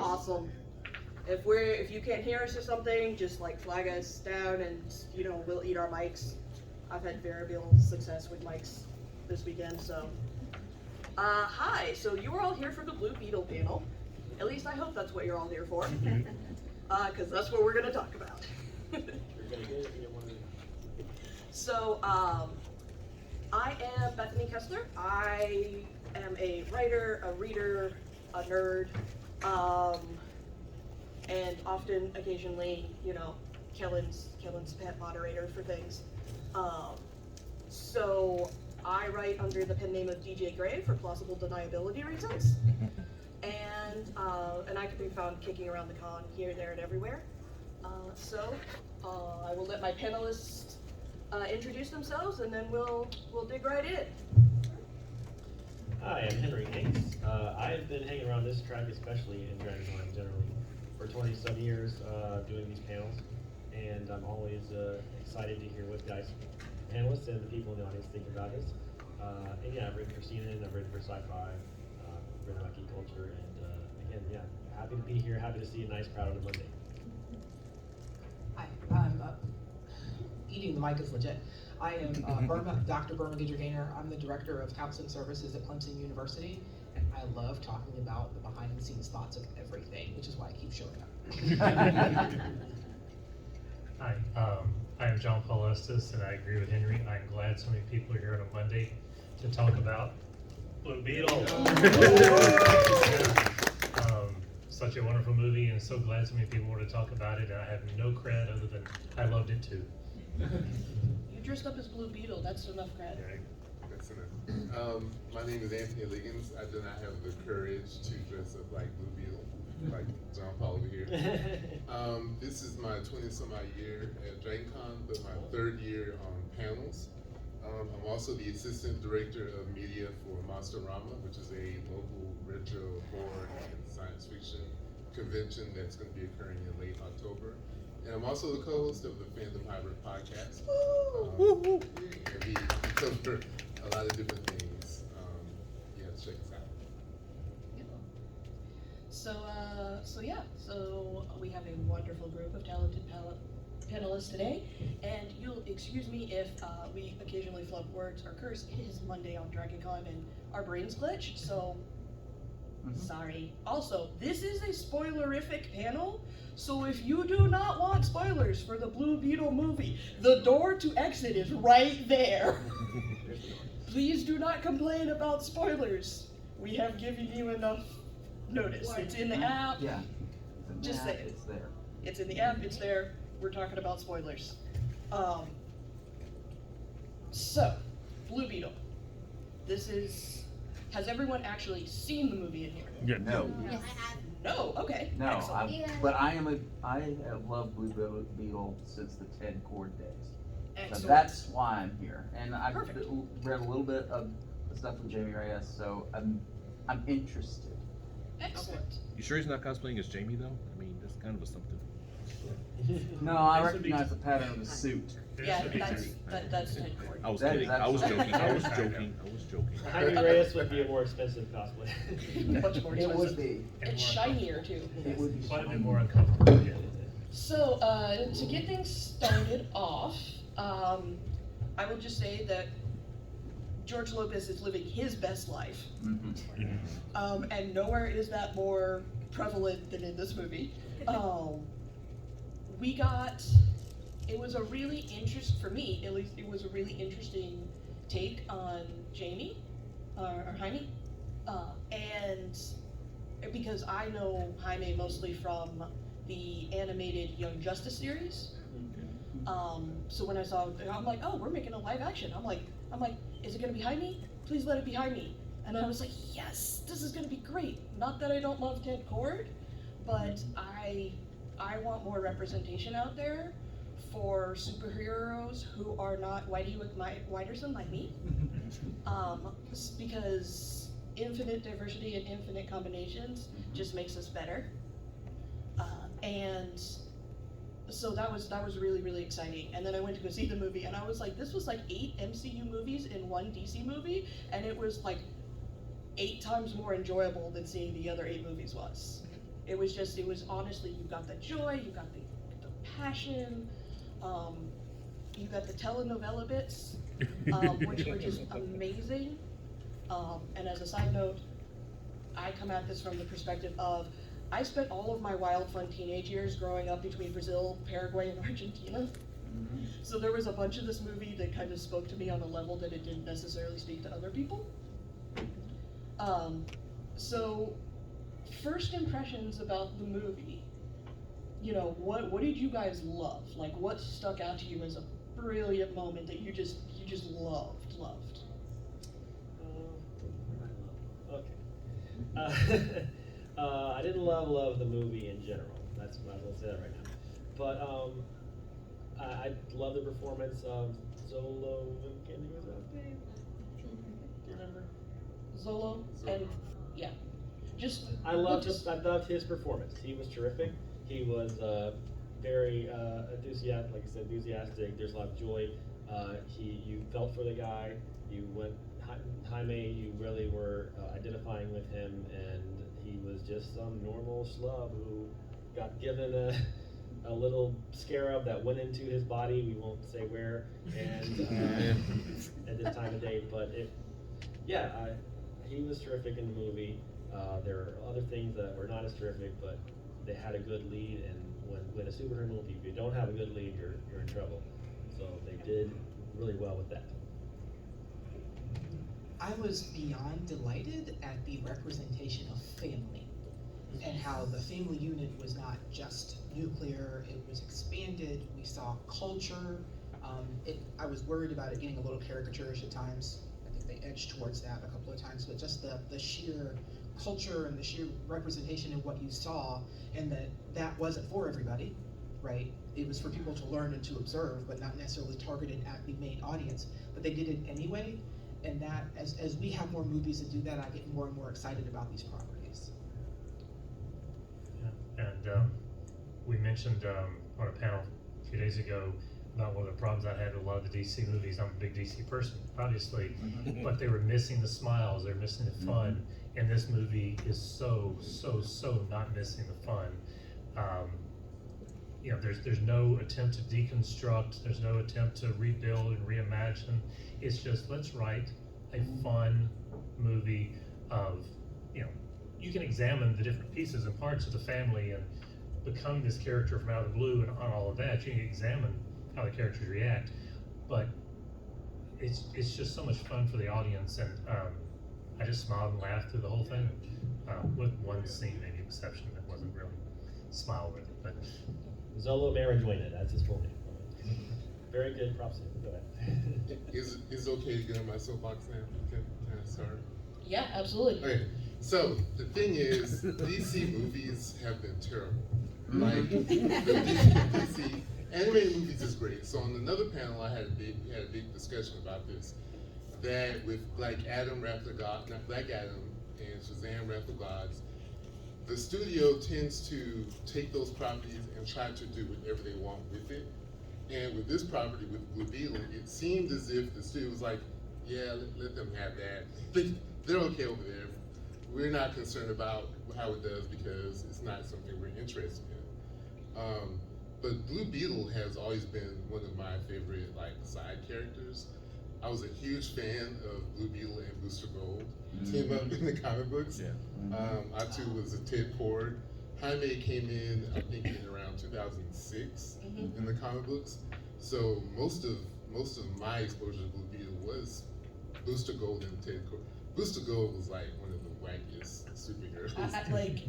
Awesome. If you can't hear us or something, just like flag us down and we'll eat our mics. I've had variable success with mics this weekend, so. Hi, so you were all here for the Blue Beetle panel. At least I hope that's what you're all here for. Because that's what we're gonna talk about. So, I am Bethany Kesler. I am a writer, a reader, a nerd, and often, occasionally, Kellen's pet moderator for things. So I write under the pen name of DJ Gray for plausible deniability reasons, and I can be found kicking around the con here, there, and everywhere. So I will let my panelists introduce themselves, and then we'll dig right in. Hi, I'm Henry Hanks. I've been hanging around this track, especially in DragonCon generally, for 20-some years doing these panels, and I'm always excited to hear what guys, panelists, and the people in the audience think about this. And yeah, I've written for CNN, I've written for Sci-Fi, written about geek culture, and again, yeah, happy to be here, happy to see a nice crowd on a Monday. Hi, I'm eating the mic is legit. I am Dr. Birmagidra Gainor. I'm the Director of Counseling Services at Clemson University, and I love talking about the behind-the-scenes thoughts of everything, which is why I keep showing up. Hi, I am Jon-Paul Estes, and I agree with Henry. I'm glad so many people are here on a Monday to talk about Blue Beetle. Such a wonderful movie, and so glad so many people want to talk about it. And I have no cred other than I loved it too. You dressed up as Blue Beetle, that's enough credit. Yeah. That's enough. My name is Anthony LIggins. I do not have the courage to dress up like Blue Beetle, like Jon-Paul over here. This is my 20-some-odd year at DragonCon, but my 3rd year on panels. I'm also the Assistant Director of Media for Monsterama, which is a local retro horror and science fiction convention that's going to be occurring in late October. And I'm also the co-host of the Fandom Hybrid podcast. And we cover a lot of different things. Yeah, check us out. So we have a wonderful group of talented panelists today, and you'll excuse me if we occasionally flub words or curse. It is Monday on DragonCon and our brains glitch, so sorry. Also, this is a spoilerific panel, so if you do not want spoilers for the Blue Beetle movie, the door to exit is right there. Please do not complain about spoilers. We have given you enough notice. It's in the app. Yeah. Just say it. It's there. It's in the app, it's there. We're talking about spoilers. So, Blue Beetle. Has everyone actually seen the movie in here? Yeah. No. Yes, I have. No, okay. No. Excellent. But I have loved Blue Beetle since the Ted Cord days. Excellent. So that's why I'm here. And I've Perfect. read a little bit of the stuff from Jaime Reyes, so I'm interested. Excellent. You sure he's not cosplaying as Jamie though? I mean, that's kind of a something. No, I recognize the pattern of the suit. Yeah, that's Ted Cord. I was That is kidding. I was absolutely- joking. I was joking. I was joking. Jaime Reyes would be a more expensive cosplay. Much more It would expensive. be. It's shinier too. It would be Quite a bit more uncomfortable. Yeah. So, to get things started off, I will just say that George Lopez is living his best life. And nowhere is that more prevalent than in this movie. It was a really for me, at least, it was a really interesting take on Jamie, or Jaime, and because I know Jaime mostly from the animated Young Justice series. So when I saw, I'm like, oh, we're making a live action. I'm like, is it gonna be Jaime? Please let it be Jaime. And I was like, yes, this is gonna be great. Not that I don't love Ted Cord, but I want more representation out there for superheroes who are not Whitey Whiterson like me. Because infinite diversity and infinite combinations just makes us better. And so that was really, really exciting. And then I went to go see the movie, and I was like, this was like 8 MCU movies in one DC movie, and it was like 8 times more enjoyable than seeing the other 8 movies was. It was honestly, you got the joy, you got the passion, you got the telenovela bits, which were just amazing. And as a side note, I come at this from the perspective of, I spent all of my wild, fun teenage years growing up between Brazil, Paraguay, and Argentina. So there was a bunch of this movie that kind of spoke to me on a level that it didn't necessarily speak to other people. So first impressions about the movie, you know, what did you guys love? Like, what stuck out to you as a brilliant moment that you just loved? Okay. I didn't love the movie in general. That's what I was gonna say that right now. But I love the performance of Zolo. Can't think of his last name. Do you remember? Zolo, and yeah, I loved his performance. He was terrific. He was very enthusiastic. Like I said, enthusiastic. There's a lot of joy. You felt for the guy. You went. Jaime, you really were identifying with him, and he was just some normal schlub who got given a little scarab that went into his body. We won't say where, and at this time of day, but he was terrific in the movie. There are other things that were not as terrific, but they had a good lead, and when a superhero movie, if you don't have a good lead, you're in trouble. So they did really well with that. I was beyond delighted at the representation of family and how the family unit was not just nuclear, it was expanded. We saw culture. I was worried about it getting a little caricaturish at times. I think they edged towards that a couple of times, but just the sheer culture and the sheer representation of what you saw, and that wasn't for everybody, right? It was for people to learn and to observe, but not necessarily targeted at the main audience, but they did it anyway. And that, as we have more movies that do that, I get more and more excited about these properties. Yeah. And we mentioned on a panel a few days ago about one of the problems I had with a lot of the DC movies. I'm a big DC person, obviously, but they were missing the smiles, they're missing the fun, and this movie is so not missing the fun. You know, there's no attempt to deconstruct, there's no attempt to rebuild and reimagine. It's just, let's write a fun movie of, you know, you can examine the different pieces and parts of the family and become this character from out of the blue and on all of that. You can examine how the characters react, but it's just so much fun for the audience, and I just smiled and laughed through the whole thing, with one scene maybe exception that wasn't really smile with it, but. Zolo Marijuana, that's his full name. Very good, props. Go ahead. Is it okay to get on my soapbox now? Can I start? Yeah, absolutely. Okay, so the thing is, DC movies have been terrible. Like, the DC animated movies is great. So on another panel, I had a big discussion about this. That with like Black Adam and Shazam Wrath of Gods, the studio tends to take those properties and try to do whatever they want with it. And with this property, with Blue Beetle, it seemed as if the studio was like, yeah, let them have that. They're okay over there. We're not concerned about how it does because it's not something we're interested in. But Blue Beetle has always been one of my favorite side characters. I was a huge fan of Blue Beetle and Booster Gold team up in the comic books. Yeah. I too was a Ted Cord. Jaime came in, I think, in around 2006 in the comic books. So most of my exposure to Blue Beetle was Booster Gold and Ted Cord. Booster Gold was like one of the wackiest superheroes. Like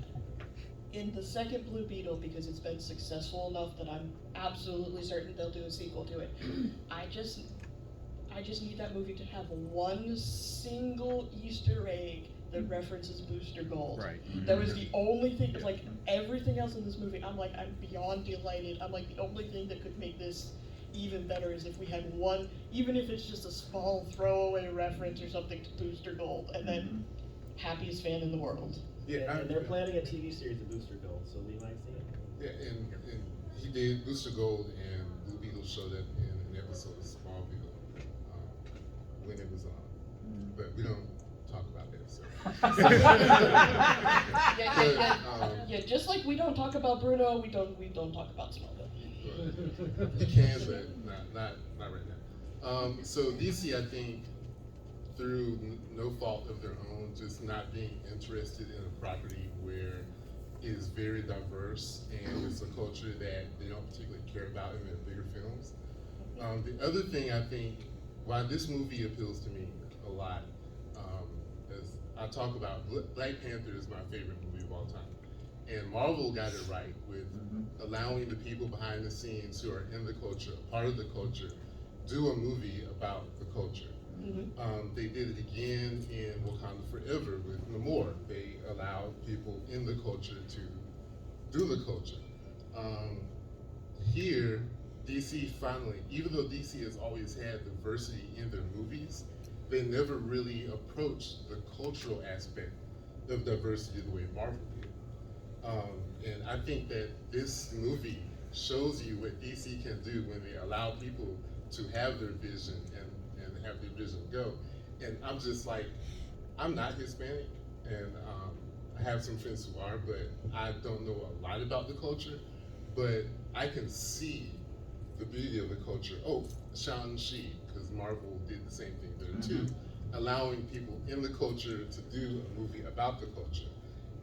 in the second Blue Beetle, because it's been successful enough that I'm absolutely certain they'll do a sequel to it. I just need that movie to have one single Easter egg that references Booster Gold. Right. That was the only thing. Like everything else in this movie, I'm beyond delighted. I'm like, the only thing that could make this even better is if we had one, even if it's just a small throwaway reference or something to Booster Gold, and then happiest fan in the world. Yeah, and they're planning a TV series of Booster Gold, so we might see it. Yeah, and he did Booster Gold, and Blue Beetle showed up in an episode of Smallville when it was on. But we don't talk about that. So. Yeah, just like we don't talk about Bruno, we don't talk about Smallville. You can, but not right now. So DC, I think, through no fault of their own, just not being interested in a property where it is very diverse and it's a culture that they don't particularly care about in their bigger films. The other thing I think, why this movie appeals to me a lot, as I talk about, Black Panther is my favorite movie of all time. And Marvel got it right with allowing the people behind the scenes who are in the culture, part of the culture, do a movie about the culture. They did it again in Wakanda Forever with Namor. They allowed people in the culture to do the culture. Here, DC finally, even though DC has always had diversity in their movies, they never really approached the cultural aspect of diversity the way Marvel did. And I think that this movie shows you what DC can do when they allow people to have their vision and have their vision go. And I'm just like, I'm not Hispanic, and I have some friends who are, but I don't know a lot about the culture, but I can see the beauty of the culture. Oh, Shang-Chi, because Marvel did the same thing there too, allowing people in the culture to do a movie about the culture.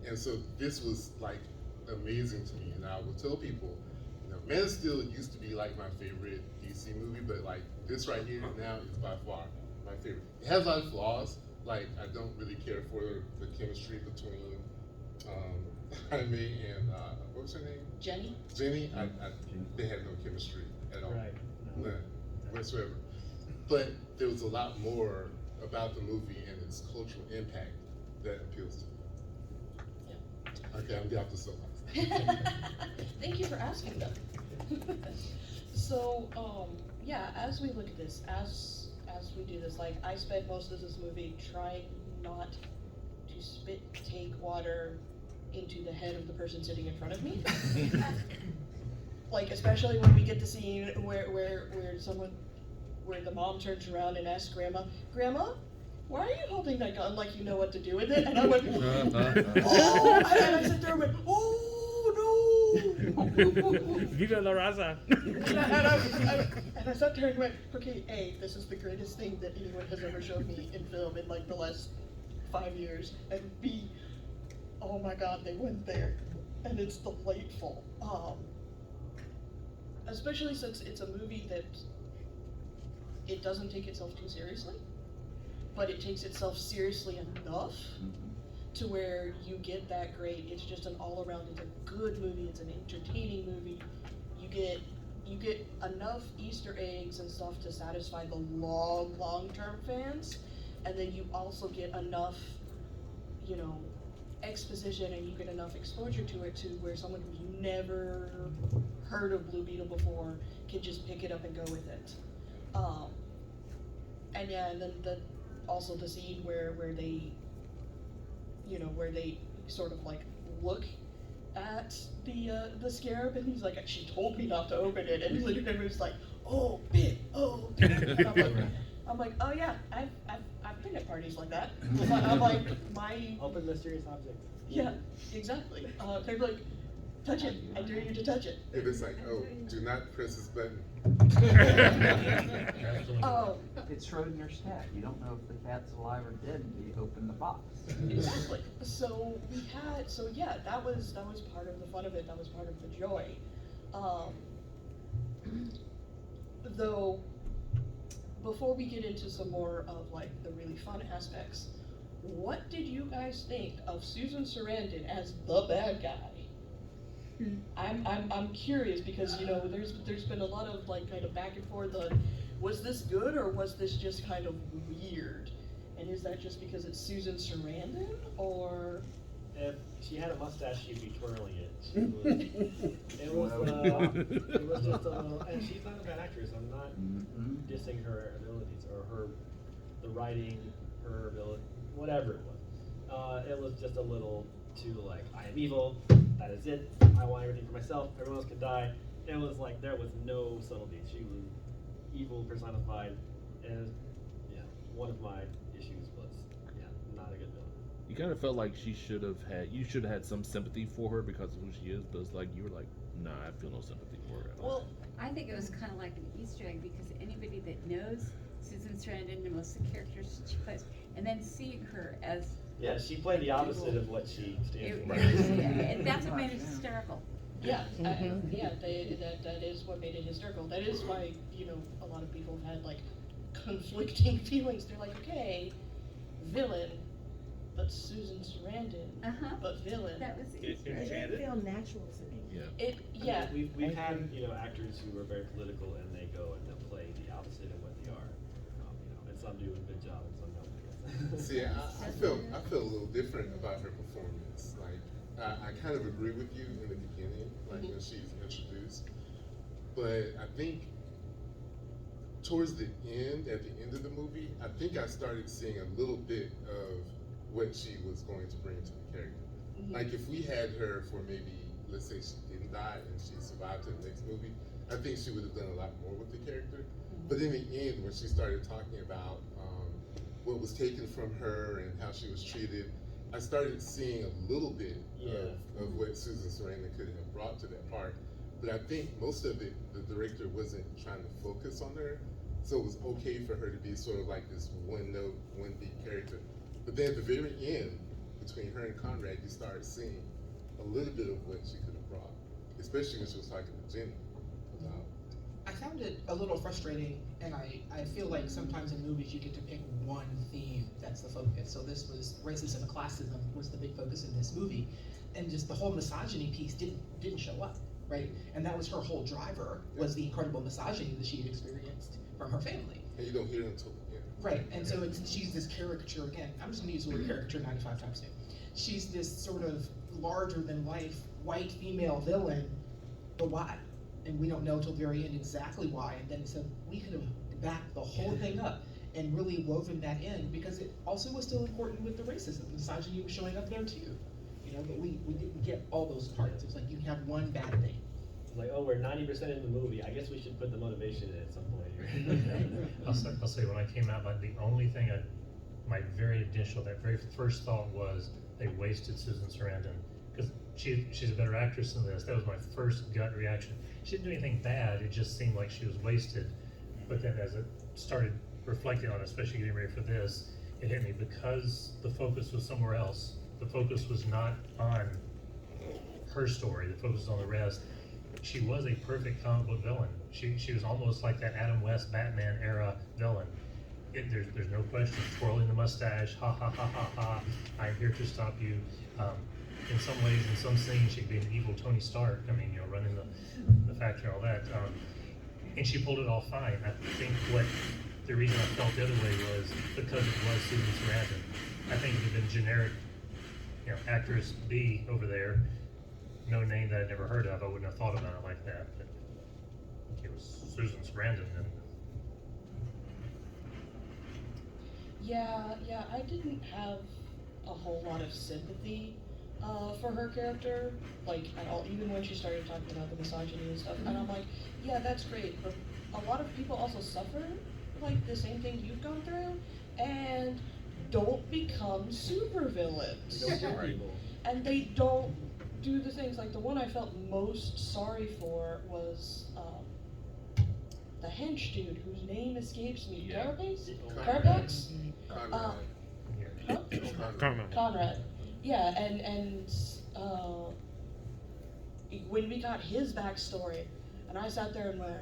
And so this was like amazing to me, and I would tell people, you know, Man of Steel used to be like my favorite DC movie, but like this right here now is by far my favorite. It has a lot of flaws, like I don't really care for the chemistry between Jaime and what was her name? Jenny? Jenny. They had no chemistry at all, Right. No. none whatsoever. But there was a lot more about the movie and its cultural impact that appeals to me. Okay, I'm getting off the soapbox. Thank you for asking them. So, yeah, as we look at this, as we do this, like, I spent most of this movie trying not to spit take water into the head of the person sitting in front of me. Like, especially when we get the scene where the mom turns around and asks Grandma, why are you holding that gun like you know what to do with it? And I went, oh, and I sat there and went, oh no! Viva la raza! And I sat there and went, okay, A, this is the greatest thing that anyone has ever shown me in film in like the last 5 years, and B, oh my God, they went there, and it's delightful. Especially since it's a movie that it doesn't take itself too seriously, but it takes itself seriously enough to where you get that great. It's just an all-around. It's a good movie. It's an entertaining movie. You get enough Easter eggs and stuff to satisfy the long-term fans, and then you also get enough, you know, exposition, and you get enough exposure to it to where someone who's never heard of Blue Beetle before can just pick it up and go with it. And yeah, and then also the scene where they, you know, where they sort of like look at the scarab, and he's like, she told me not to open it, and literally was like, oh, bit. And I'm like, oh yeah, I've been at parties like that. I'm like, my Open mysterious object. yeah, exactly. They're like, touch it. I dare you to touch it. If it's like, oh, do not press this button. Oh, It's Schrodinger's cat. You don't know if the cat's alive or dead until you open the box. exactly. So yeah, that was part of the fun of it. That was part of the joy. Though, before we get into some more of like the really fun aspects, what did you guys think of Susan Sarandon as the bad guy? I'm curious because, you know, there's been a lot of like kind of back and forth on, was this good or was this just kind of weird? And is that just because it's Susan Sarandon, or? If she had a mustache, she'd be twirling it. It was just a little, and she's not a bad actress. I'm not dissing her abilities or the writing, her ability, whatever it was. It was just a little too like, I am evil, that is it, I want everything for myself, everyone else can die. It was like, there was no subtlety. She was evil personified, and yeah, one of my issues was, yeah, a good villain. You kind of felt like you should have had some sympathy for her because of who she is, but it's like you were like, nah, I feel no sympathy for her at all. Well, I think it was kind of like an Easter egg because anybody that knows Susan Sarandon and most of the characters she plays, and then seeing her as Yeah, she played the opposite of what she it, stands for. and that's what made it hysterical. yeah, that is what made it hysterical. That is why, you know, a lot of people have had like conflicting feelings. They're like, okay, villain, but Susan Sarandon, but villain. That was It Easter egg. enchanted. Feel natural to me. Yeah. We've had, you know, actors who are very political and they go and they'll play the opposite of what they are. You know, and some do a good job and some don't, I guess. See, I felt a little different about her performance. Like, I kind of agree with you in the beginning, like when she's introduced, but I think towards the end, at the end of the movie, I think I started seeing a little bit of what she was going to bring to the character. Like if we had her for maybe, let's say she didn't die and she survived to the next movie, I think she would have done a lot more with the character. But in the end, when she started talking about what was taken from her and how she was treated, I started seeing a little bit of what Susan Sarandon could have brought to that part. But I think most of it, the director wasn't trying to focus on her, so it was okay for her to be sort of like this one note, one beat character. But then at the very end, between her and Conrad, you start seeing a little bit of what she could have brought, especially when she was talking to Jenny about. I found it a little frustrating, and I feel like sometimes in movies you get to pick one theme that's the focus. So this was racism and classism was the big focus in this movie, and just the whole misogyny piece didn't show up, right? And that was her whole driver, was the incredible misogyny that she had experienced from her family. And you don't hear it until the end. Right, and so she's this caricature again. I'm just gonna use the word caricature 95 times new. She's this sort of larger than life white female villain, but why? And we don't know till the very end exactly why. And then so we could have backed the whole thing up and really woven that in because it also was still important with the racism. Misogyny was showing up there too. You know, but we didn't get all those parts. It's like you have one bad thing. Like, oh, we're 90% in the movie. I guess we should put the motivation in at some point here. I'll say when I came out, the only thing my very initial, that very first thought was they wasted Susan Sarandon because she's a better actress than this. That was my first gut reaction. She didn't do anything bad. It just seemed like she was wasted. But then as it started reflecting on it, especially getting ready for this, it hit me because the focus was somewhere else. The focus was not on her story. The focus was on the rest. She was a perfect comic book villain. She was almost like that Adam West Batman era villain. There's no question. Twirling the mustache, ha ha ha ha ha. I'm here to stop you. In some ways, in some scenes, she'd be an evil Tony Stark. I mean, you know, running the factory and all that. And she pulled it all fine. I think the reason I felt the other way was because it was Susan Sarandon. I think if it had been generic, you know, actress B over there, no name that I'd never heard of, I wouldn't have thought about it like that. But it was Susan Sarandon, and Yeah, I didn't have a whole lot of sympathy for her character, like at all, even when she started talking about the misogyny and stuff, and I'm like, yeah, that's great, but a lot of people also suffer like the same thing you've gone through, and don't become super villains. Don't kill people. And they don't do the things, like the one I felt most sorry for was the hench dude whose name escapes me. Yeah. Carapax? Conrad. Huh? Conrad. Conrad. Yeah, and when we got his backstory, and I sat there and went,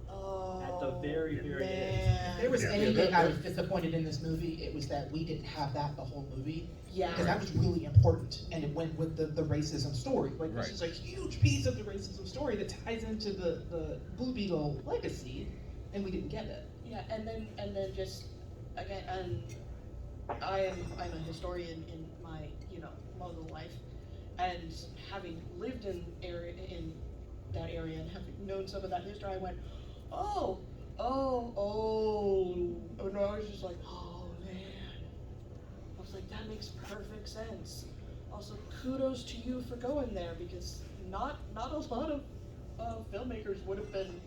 oh, At the very, very end. man. If there was Yeah. anything I was disappointed in this movie, it was that we didn't have that the whole movie. Yeah. Because that was really important, and it went with the racism story. Like, this Right. is a huge piece of the racism story that ties into the Blue Beetle legacy, and we didn't get it. Yeah, and then just again, and I'm a historian in my model life, and having lived in that area and having known some of that history, I went, oh, and I was just like, oh man, I was like, that makes perfect sense. Also, kudos to you for going there, because not a lot of filmmakers would have been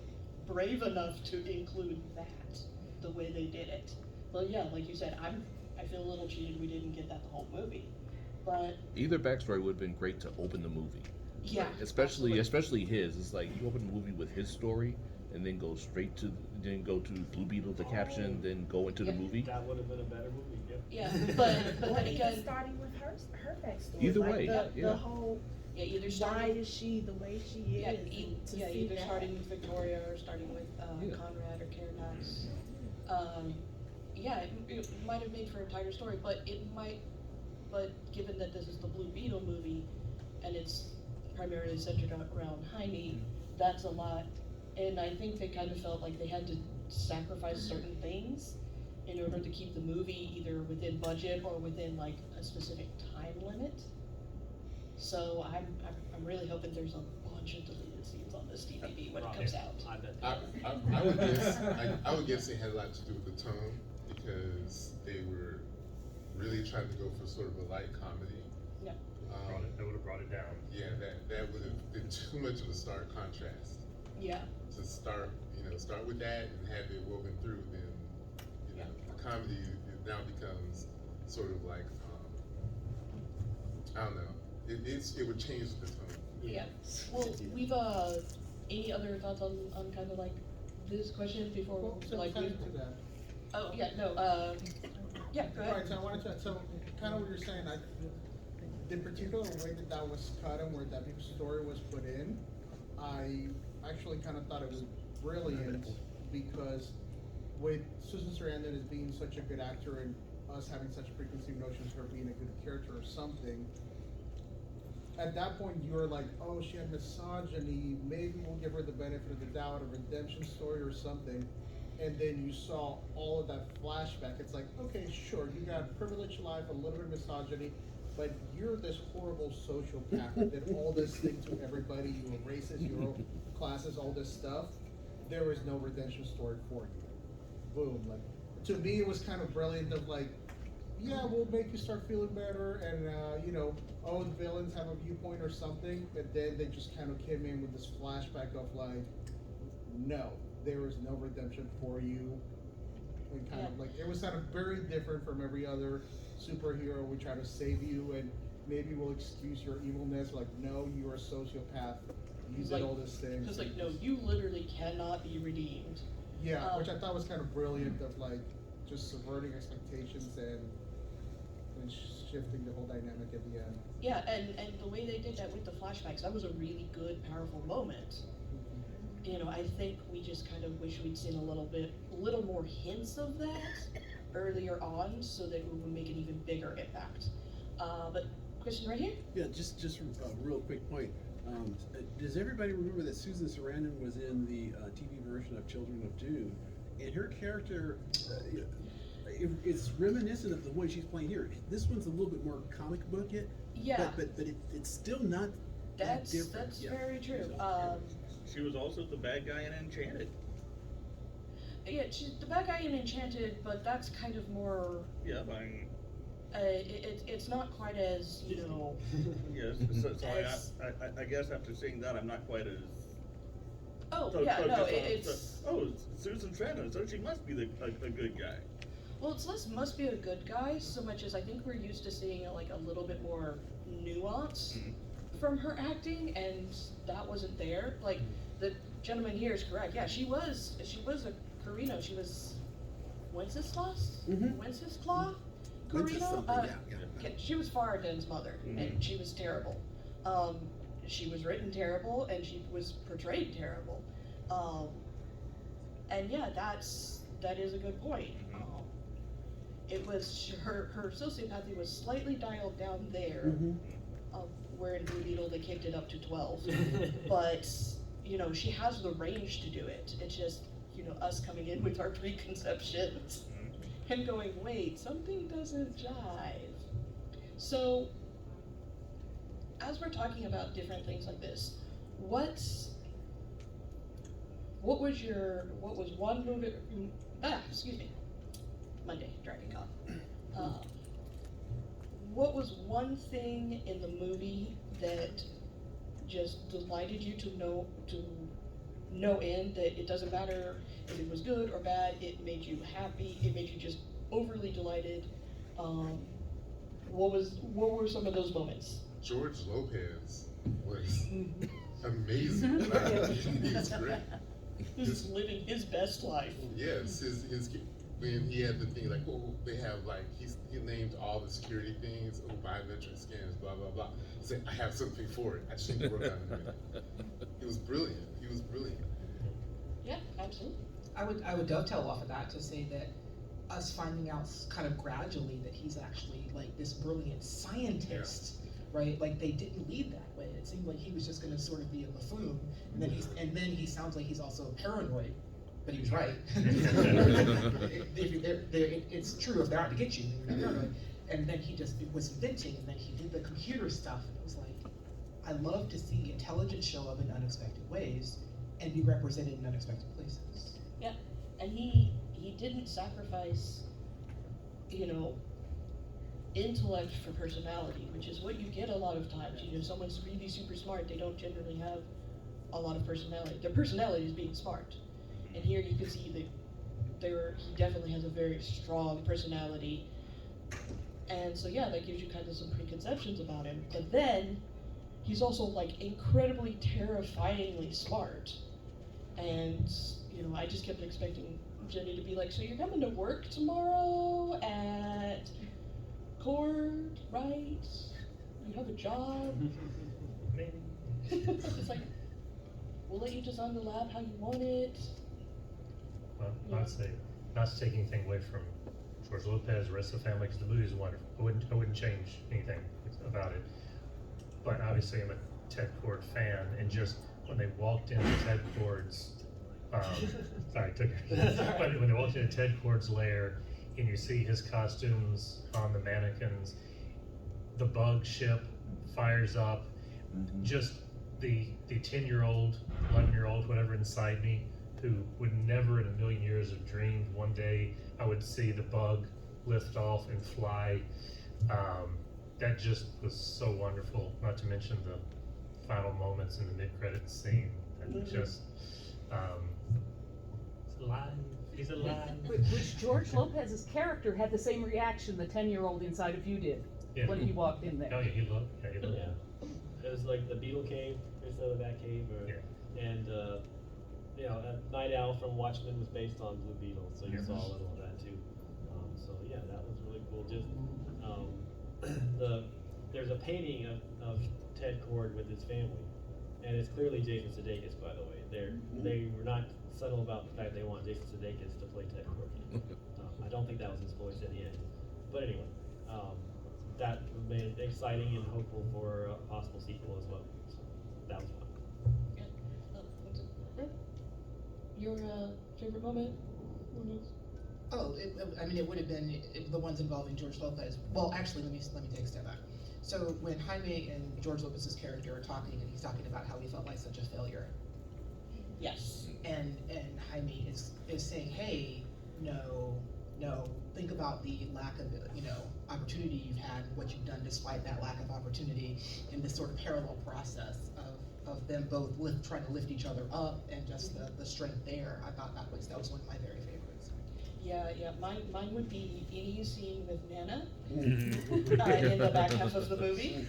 brave enough to include that the way they did it. Well, yeah, like you said, I feel a little cheated we didn't get that the whole movie. But Either backstory would have been great to open the movie. yeah, Especially his. It's like you open the movie with his story, and then go straight to go to Blue Beetle, the caption, then go into the Yeah. movie. That would have been a better movie, yeah. yeah, but Or then even again, starting with her backstory. Either like way, the yeah. whole yeah, either why starting, is she the way she is. yeah, and to see either that. starting with Victoria or starting with Yeah. Conrad or Caradox. Yeah, it might have made for a tighter story, but given that this is the Blue Beetle movie, and it's primarily centered around Jaime, that's a lot, and I think they kind of felt like they had to sacrifice certain things in order to keep the movie either within budget or within like a specific time limit. So I'm really hoping there's a bunch of deleted scenes on this DVD when it comes out. I bet. I would guess it had a lot to do with the tone, because they were really trying to go for sort of a light comedy. Yeah. That would have brought it down. Yeah, that would have been too much of a stark contrast. Yeah. To start with that and have it woven through, then, the comedy now becomes sort of like, I don't know, it would change the tone. Yeah. Well, we've any other thoughts on kind of like this question before Well, so like kind we? of to that. Oh yeah, no. Yeah, go ahead. Right, so I wanted to, so kind of what you're saying, the particular way that was cut and where that big story was put in, I actually kind of thought it was brilliant, because with Susan Sarandon as being such a good actor and us having such preconceived notions of her being a good character or something, at that point you were like, oh, she had misogyny, maybe we'll give her the benefit of the doubt, a redemption story or something. And then you saw all of that flashback. It's like, okay, sure, you got a privileged life, a little bit of misogyny, but you're this horrible sociopath that did all this thing to everybody. You were racist, you were classes, all this stuff. There is no redemption story for you. Boom. Like, to me, it was kind of brilliant of like, yeah, we'll make you start feeling better, and oh, the villains have a viewpoint or something. But then they just kind of came in with this flashback of like, no, there is no redemption for you. And kind of like, it was kind of very different from every other superhero. We try to save you, and maybe we'll excuse your evilness. Like, no, you're a sociopath. You did all these things. Because like, no, you literally cannot be redeemed. Yeah, which I thought was kind of brilliant of like just subverting expectations and shifting the whole dynamic at the end. Yeah, and the way they did that with the flashbacks, that was a really good, powerful moment. I think we just kind of wish we'd seen a little more hints of that earlier on, so that we would make an even bigger impact. But question right here? Yeah, just a real quick point. Does everybody remember that Susan Sarandon was in the TV version of Children of Dune, and her character it's reminiscent of the one she's playing here. This one's a little bit more comic book it, Yeah, but it's still not that different. that's Yeah. very true. She was also the bad guy in Enchanted. Yeah, she's the bad guy in Enchanted, but that's kind of more. Yeah, I mean, It's not quite as yes. So As- I guess after seeing that, I'm not quite as. Oh so- yeah, so no, just, it's. Oh, it's Susan Sarandon, so she must be a good guy. Well, it's less must be a good guy so much as I think we're used to seeing like a little bit more nuance from her acting, and that wasn't there. Like the gentleman here is correct. Yeah, she was a Carino. She was Wenceslas? Mhm. Wenceslas? Princess Carino? something, yeah. She was Faradin's mother, and she was terrible. She was written terrible, and she was portrayed terrible. And yeah, that is a good point. It was her sociopathy was slightly dialed down there, where in Blue Beetle they kicked it up to 12. But she has the range to do it. It's just us coming in with our preconceptions and going, wait, something doesn't jive. So as we're talking about different things like this, what was one movie? Excuse me. Monday, Dragon Con. What was one thing in the movie that just delighted you to no end, that it doesn't matter if it was good or bad, it made you happy, it made you just overly delighted? What were some of those moments? George Lopez was amazing. He was great. He's living his best life. Yes, his when he had the thing like, oh, they have like he named all the security things, oh, biometric scans, blah blah blah. He said, I have something for it. I just need to work on it. It was brilliant. He was brilliant. Yeah, absolutely. I would dovetail off of that to say that us finding out kind of gradually that he's actually like this brilliant scientist, right? Like they didn't lead that way. It seemed like he was just going to sort of be a buffoon, and then he sounds like he's also paranoid, but he was right. It's true if they're out to get you, then you're paranoid. And then he just was inventing, and then he did the computer stuff. And it was like, I love to see intelligence show up in unexpected ways and be represented in unexpected places. Yeah, and he didn't sacrifice, intellect for personality, which is what you get a lot of times. Someone's really super smart, they don't generally have a lot of personality. Their personality is being smart. And here you can see that he definitely has a very strong personality. And so yeah, that gives you kind of some preconceptions about him. But then, he's also like incredibly terrifyingly smart. And, I just kept expecting Jenny to be like, so you're coming to work tomorrow at Cord, right? You have a job? Maybe. It's like, we'll let you design the lab how you want it. Well, Yeah. I'd say, not to take anything away from George Lopez, the rest of the family, because the movie is wonderful. I wouldn't change anything about it. But obviously, I'm a Ted Cord fan, and just when they walked into Ted Cord's, sorry, when they walked into Ted Cord's lair, and you see his costumes on the mannequins, the bug ship fires up, just the 10-year-old, 11-year-old, whatever inside me, who would never in a million years have dreamed one day I would see the bug lift off and fly. That just was so wonderful, not to mention the final moments in the mid-credits scene. And just, it's alive, he's alive. Which George Lopez's character had the same reaction the 10-year-old inside of you did when he walked in there. Oh yeah, he loved it. Yeah. It was like the Beetle cave instead of that cave, and Night Owl from Watchmen was based on Blue Beetle, so you saw a little of that too. So yeah, that was really cool. Just there's a painting of Ted Cord with his family, and it's clearly Jason Sudeikis, by the way. They were not subtle about the fact they want Jason Sudeikis to play Ted Cord. I don't think that was his voice in the end, but anyway, that made it exciting and hopeful for a possible sequel as well. So that was fun. Your favorite moment? Oh, it would have been the ones involving George Lopez. Well, actually, let me take a step back. So when Jaime and George Lopez's character are talking, and he's talking about how he felt like such a failure. Yes. And Jaime is saying, hey, no, think about the lack of opportunity you've had, what you've done despite that lack of opportunity, in this sort of parallel process of them both trying to lift each other up, and just the strength there. I thought that was one of my very favorites. Yeah, mine would be any scene with Nana in the back half of the movie,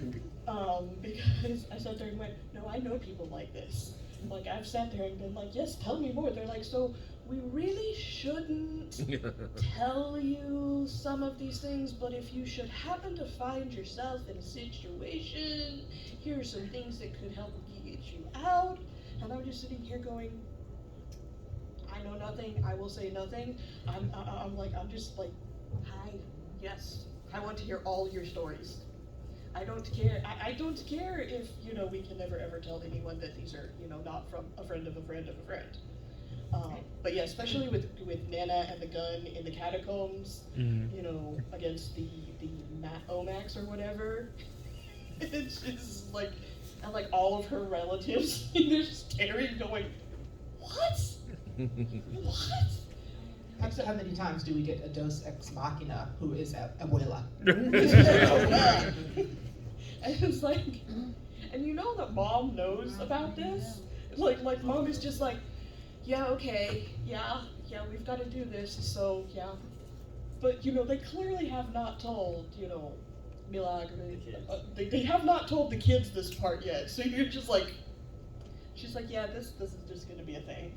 because I sat there and went, no, I know people like this. Like, I've sat there and been like, yes, tell me more. They're like, so we really shouldn't tell you some of these things, but if you should happen to find yourself in a situation, here are some things that could help get you out. And I'm just sitting here going, I know nothing, I will say nothing. I'm just like, hi, yes, I want to hear all your stories. I don't care. I don't care if, we can never ever tell anyone that these are, not from a friend of a friend of a friend. But yeah, especially with Nana and the gun in the catacombs, against the Omax or whatever. It's just like, and like all of her relatives, they're staring, going, what? What? How many times do we get a Deus Ex Machina who is Abuela? And it's like, and that mom knows about this. Like mom is just like, yeah, okay, yeah, we've got to do this, so yeah. but they clearly have not told, Milag, The kids. they have not told the kids this part yet. So you're just like, she's like, yeah, this is just gonna be a thing.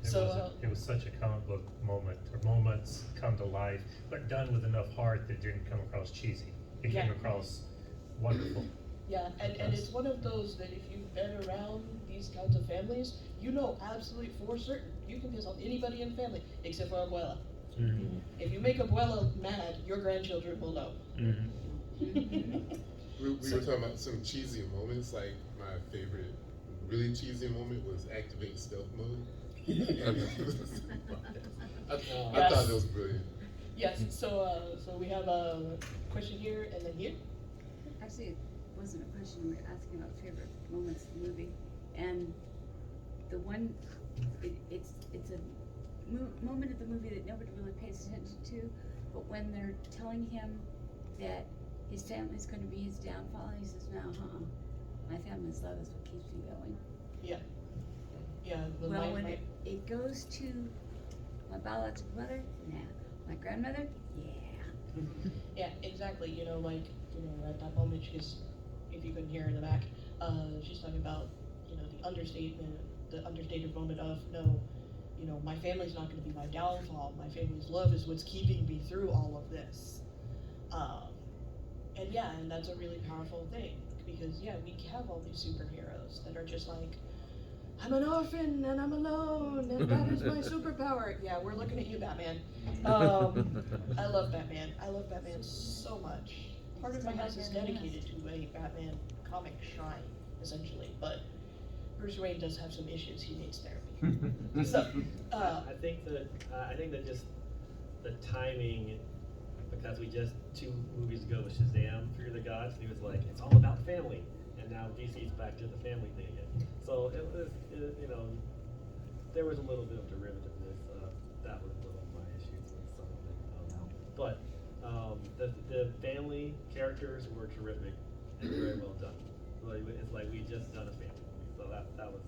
It was such a comic book moment, or moments come to life, but done with enough heart that it didn't come across cheesy. It came across wonderful. Yeah, and it's one of those that if you've been around these kinds of families, you know absolutely for certain you can piss off anybody in the family except for Abuela. Mm-hmm. If you make Abuela mad, your grandchildren will know. Mm-hmm. We were talking about some cheesy moments. Like my favorite, really cheesy moment was activate stealth mode. I thought that was brilliant. Yes. So we have a question here and then here. Actually, it wasn't a question. We were asking about favorite moments in the movie, and the one, it's a moment of the movie that nobody really pays attention to, but when they're telling him that his family's going to be his downfall, he says, "No, my family's love is what keeps me going." Yeah. Yeah. Well, when it goes to my biological mother, nah. My grandmother, yeah. Yeah, exactly. At that moment, if you couldn't hear her in the back, she's talking about, the understated moment of, no, my family's not going to be my downfall. My family's love is what's keeping me through all of this. And that's a really powerful thing because, we have all these superheroes that are just like, I'm an orphan and I'm alone and that is my superpower. Yeah, we're looking at you, Batman. I love Batman. I love Batman so much. Part of my house is dedicated to a Batman comic shrine, essentially, but Bruce Wayne does have some issues. He needs therapy. So, I think that just the timing, because we just 2 movies ago with Shazam, Fear the Gods, and he was like, it's all about family. And now DC's back to the family thing again. So it was, there was a little bit of derivativeness. That was a little of my issues with some of it. But the family characters were terrific and very well done. It's like we just done a family movie. So that was,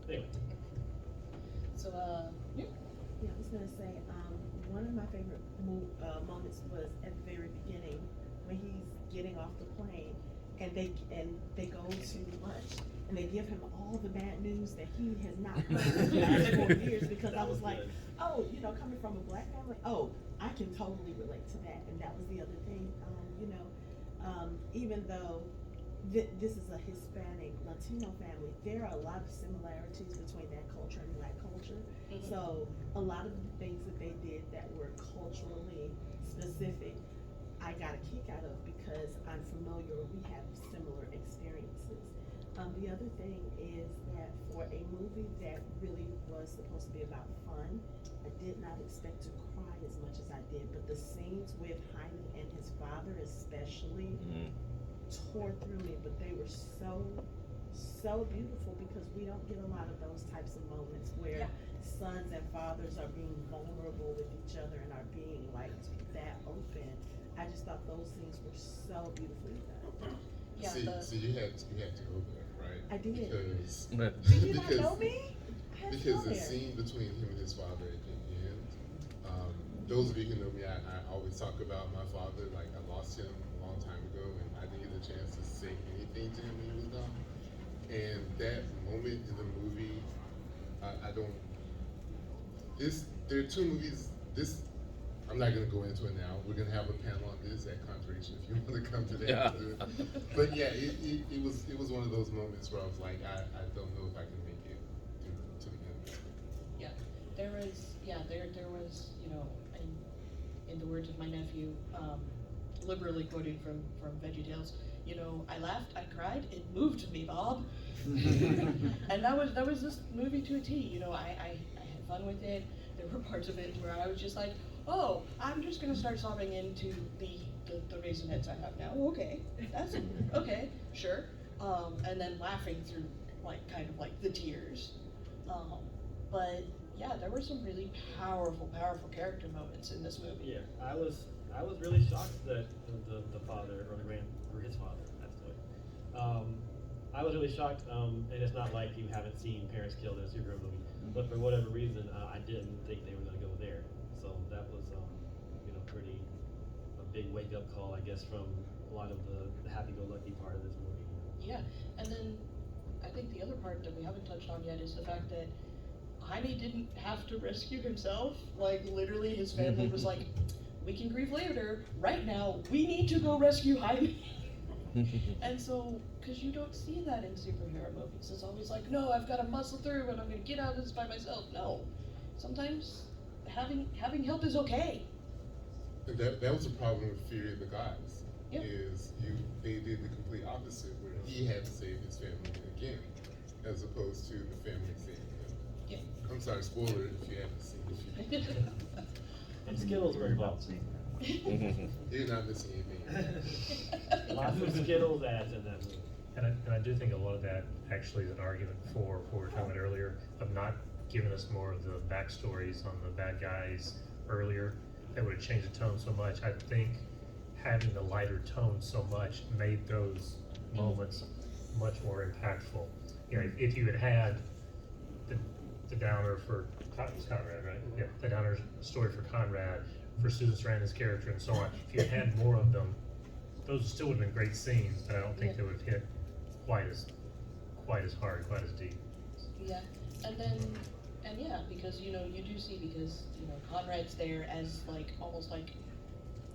anyway. So, Yeah, I was gonna say, one of my favorite moments was at the very beginning when he's getting off the plane and they go to lunch and they give him all the bad news that he has not heard in the last 4 years because I was like, good. oh, coming from a black family, I can totally relate to that. And that was the other thing, even though this is a Hispanic Latino family, there are a lot of similarities between that culture and black culture. Mhm. So a lot of the things that they did that were culturally specific, I got a kick out of because I'm familiar, we have similar experiences. The other thing is that for a movie that really was supposed to be about fun, I did not expect to cry as much as I did, but the scenes with Jaime and his father especially tore through me, but they were so beautiful because we don't get a lot of those types of moments where sons and fathers are being vulnerable with each other and are being like that open. I just thought those scenes were so beautifully done. Yeah, See, you had to go there, right? I did. Because Do you not know me? I had to because go the there. scene between him and his father at the end, those of you who know me, I always talk about my father. Like I lost him a long time ago, and I didn't get a chance to say anything to him when he was gone. And that moment in the movie, I don't. There are 2 movies. I'm not going to go into it now. We're going to have a panel on this at Conjuration if you want to come to that. Yeah. But yeah, it was one of those moments where I was like, I don't know if I can make it to the end. yeah, there was, in the words of my nephew, liberally quoting from VeggieTales, I laughed, I cried, it moved me, Bob. And that was this movie to a T. I had fun with it. There were parts of it where I was just like, oh, I'm just gonna start sobbing into the Raisinets I have now. Okay, that's okay, sure. And then laughing through kind of the tears. But yeah, there were some really powerful character moments in this movie. Yeah, I was really shocked that the father or his father passed away. I was really shocked, and it's not like you haven't seen parents killed in a superhero movie, but for whatever reason, I didn't think they were going to go there. So that was, big wake-up call, I guess, from a lot of the happy-go-lucky part of this movie. Yeah, and then I think the other part that we haven't touched on yet is the fact that Jaime didn't have to rescue himself. Like, literally, his family was like, we can grieve later. Right now, we need to go rescue Jaime. And so, because you don't see that in superhero movies. It's always like, no, I've got to muscle through and I'm going to get out of this by myself. No. Sometimes having help is okay. And that was the problem with Fury of the Gods. Yep. They did the complete opposite, where he had to save his family again, as opposed to the family saving him. Yeah. I'm sorry, spoiler if you haven't seen it. And Skittles were involved. You're not missing anything. Lots of Skittles ads in that movie. And I do think a lot of that actually is an argument for what we were talking about earlier, of not giving us more of the backstories on the bad guys earlier. That would have changed the tone so much. I think having the lighter tone so much made those moments much more impactful. You know, if you had the downer for Conrad, right? Yeah, the downer story for Conrad, for Susan Sarandon's character, and so on. If you had more of them, those still would have been great scenes, but I don't think they would have hit quite as hard, quite as deep. Yeah, and yeah, because you do see, because Conrad's there as like almost like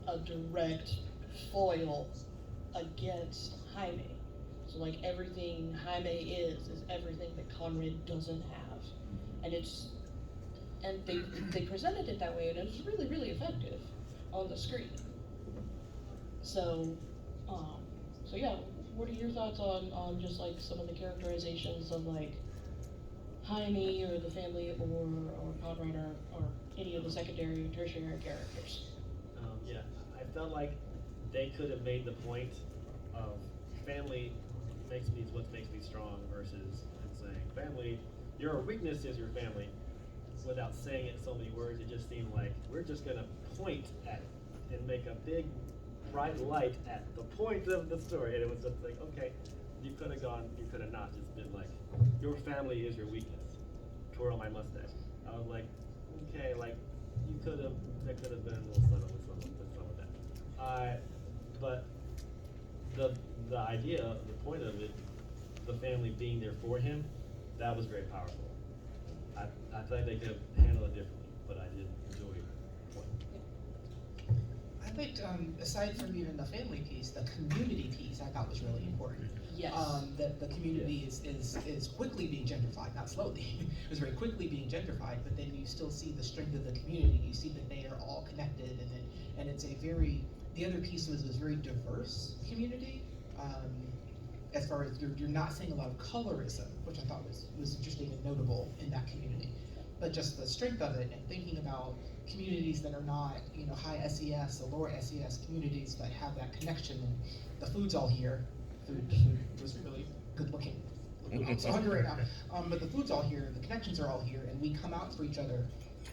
a direct foil against Jaime. So like everything Jaime is everything that Conrad doesn't have, and they presented it that way, and it was really, really effective on the screen. So yeah, what are your thoughts on just like some of the characterizations of like Jaime or the family or Conrad or any of the secondary or tertiary characters? Yeah, I felt like they could have made the point of family is what makes me strong versus saying family, your weakness is your family, without saying it in so many words. It just seemed like we're just gonna point at and make a big bright light at the point of the story, and it was just like, okay, you could have not just been like, your family is your weakness. Twirl my mustache. I was like, okay, like there could have been a little subtle with some of that. But the idea, the point of it, the family being there for him, that was very powerful. I thought they could have handled it differently, but I did enjoy the point. I think, aside from even the family piece, the community piece I thought was really important. Yes. That the community is quickly being gentrified, not slowly. It was very quickly being gentrified, but then you still see the strength of the community. You see that they are all connected, and it's the other piece was very diverse community. As far as you're not seeing a lot of colorism, which I thought was interesting and notable in that community. But just the strength of it, and thinking about communities that are not, high SES or lower SES communities, but have that connection, and the food's all here. Food was really good looking. I'm so hungry right now. But the food's all here, the connections are all here, and we come out for each other,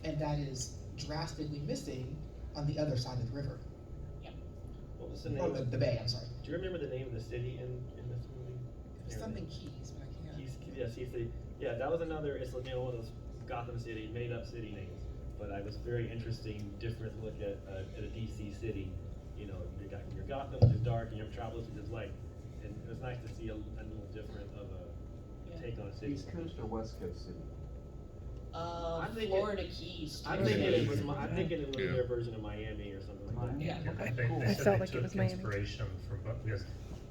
and that is drastically missing on the other side of the river. What was the name? Or the bay, I'm sorry. Do you remember the name of the city in this movie? Something Keys, but I can't. Keys City. Yeah, that was another. It's one of those Gotham City made up city names. But I was very interesting, different look at a DC city. You got your Gotham, which is dark, and your Metropolis, which is light. And it was nice to see a little different of a take on a city. East Coast or West Coast city? Florida Keys. I'm thinking it was their version of Miami or something like that. Yeah. They said they took inspiration from, because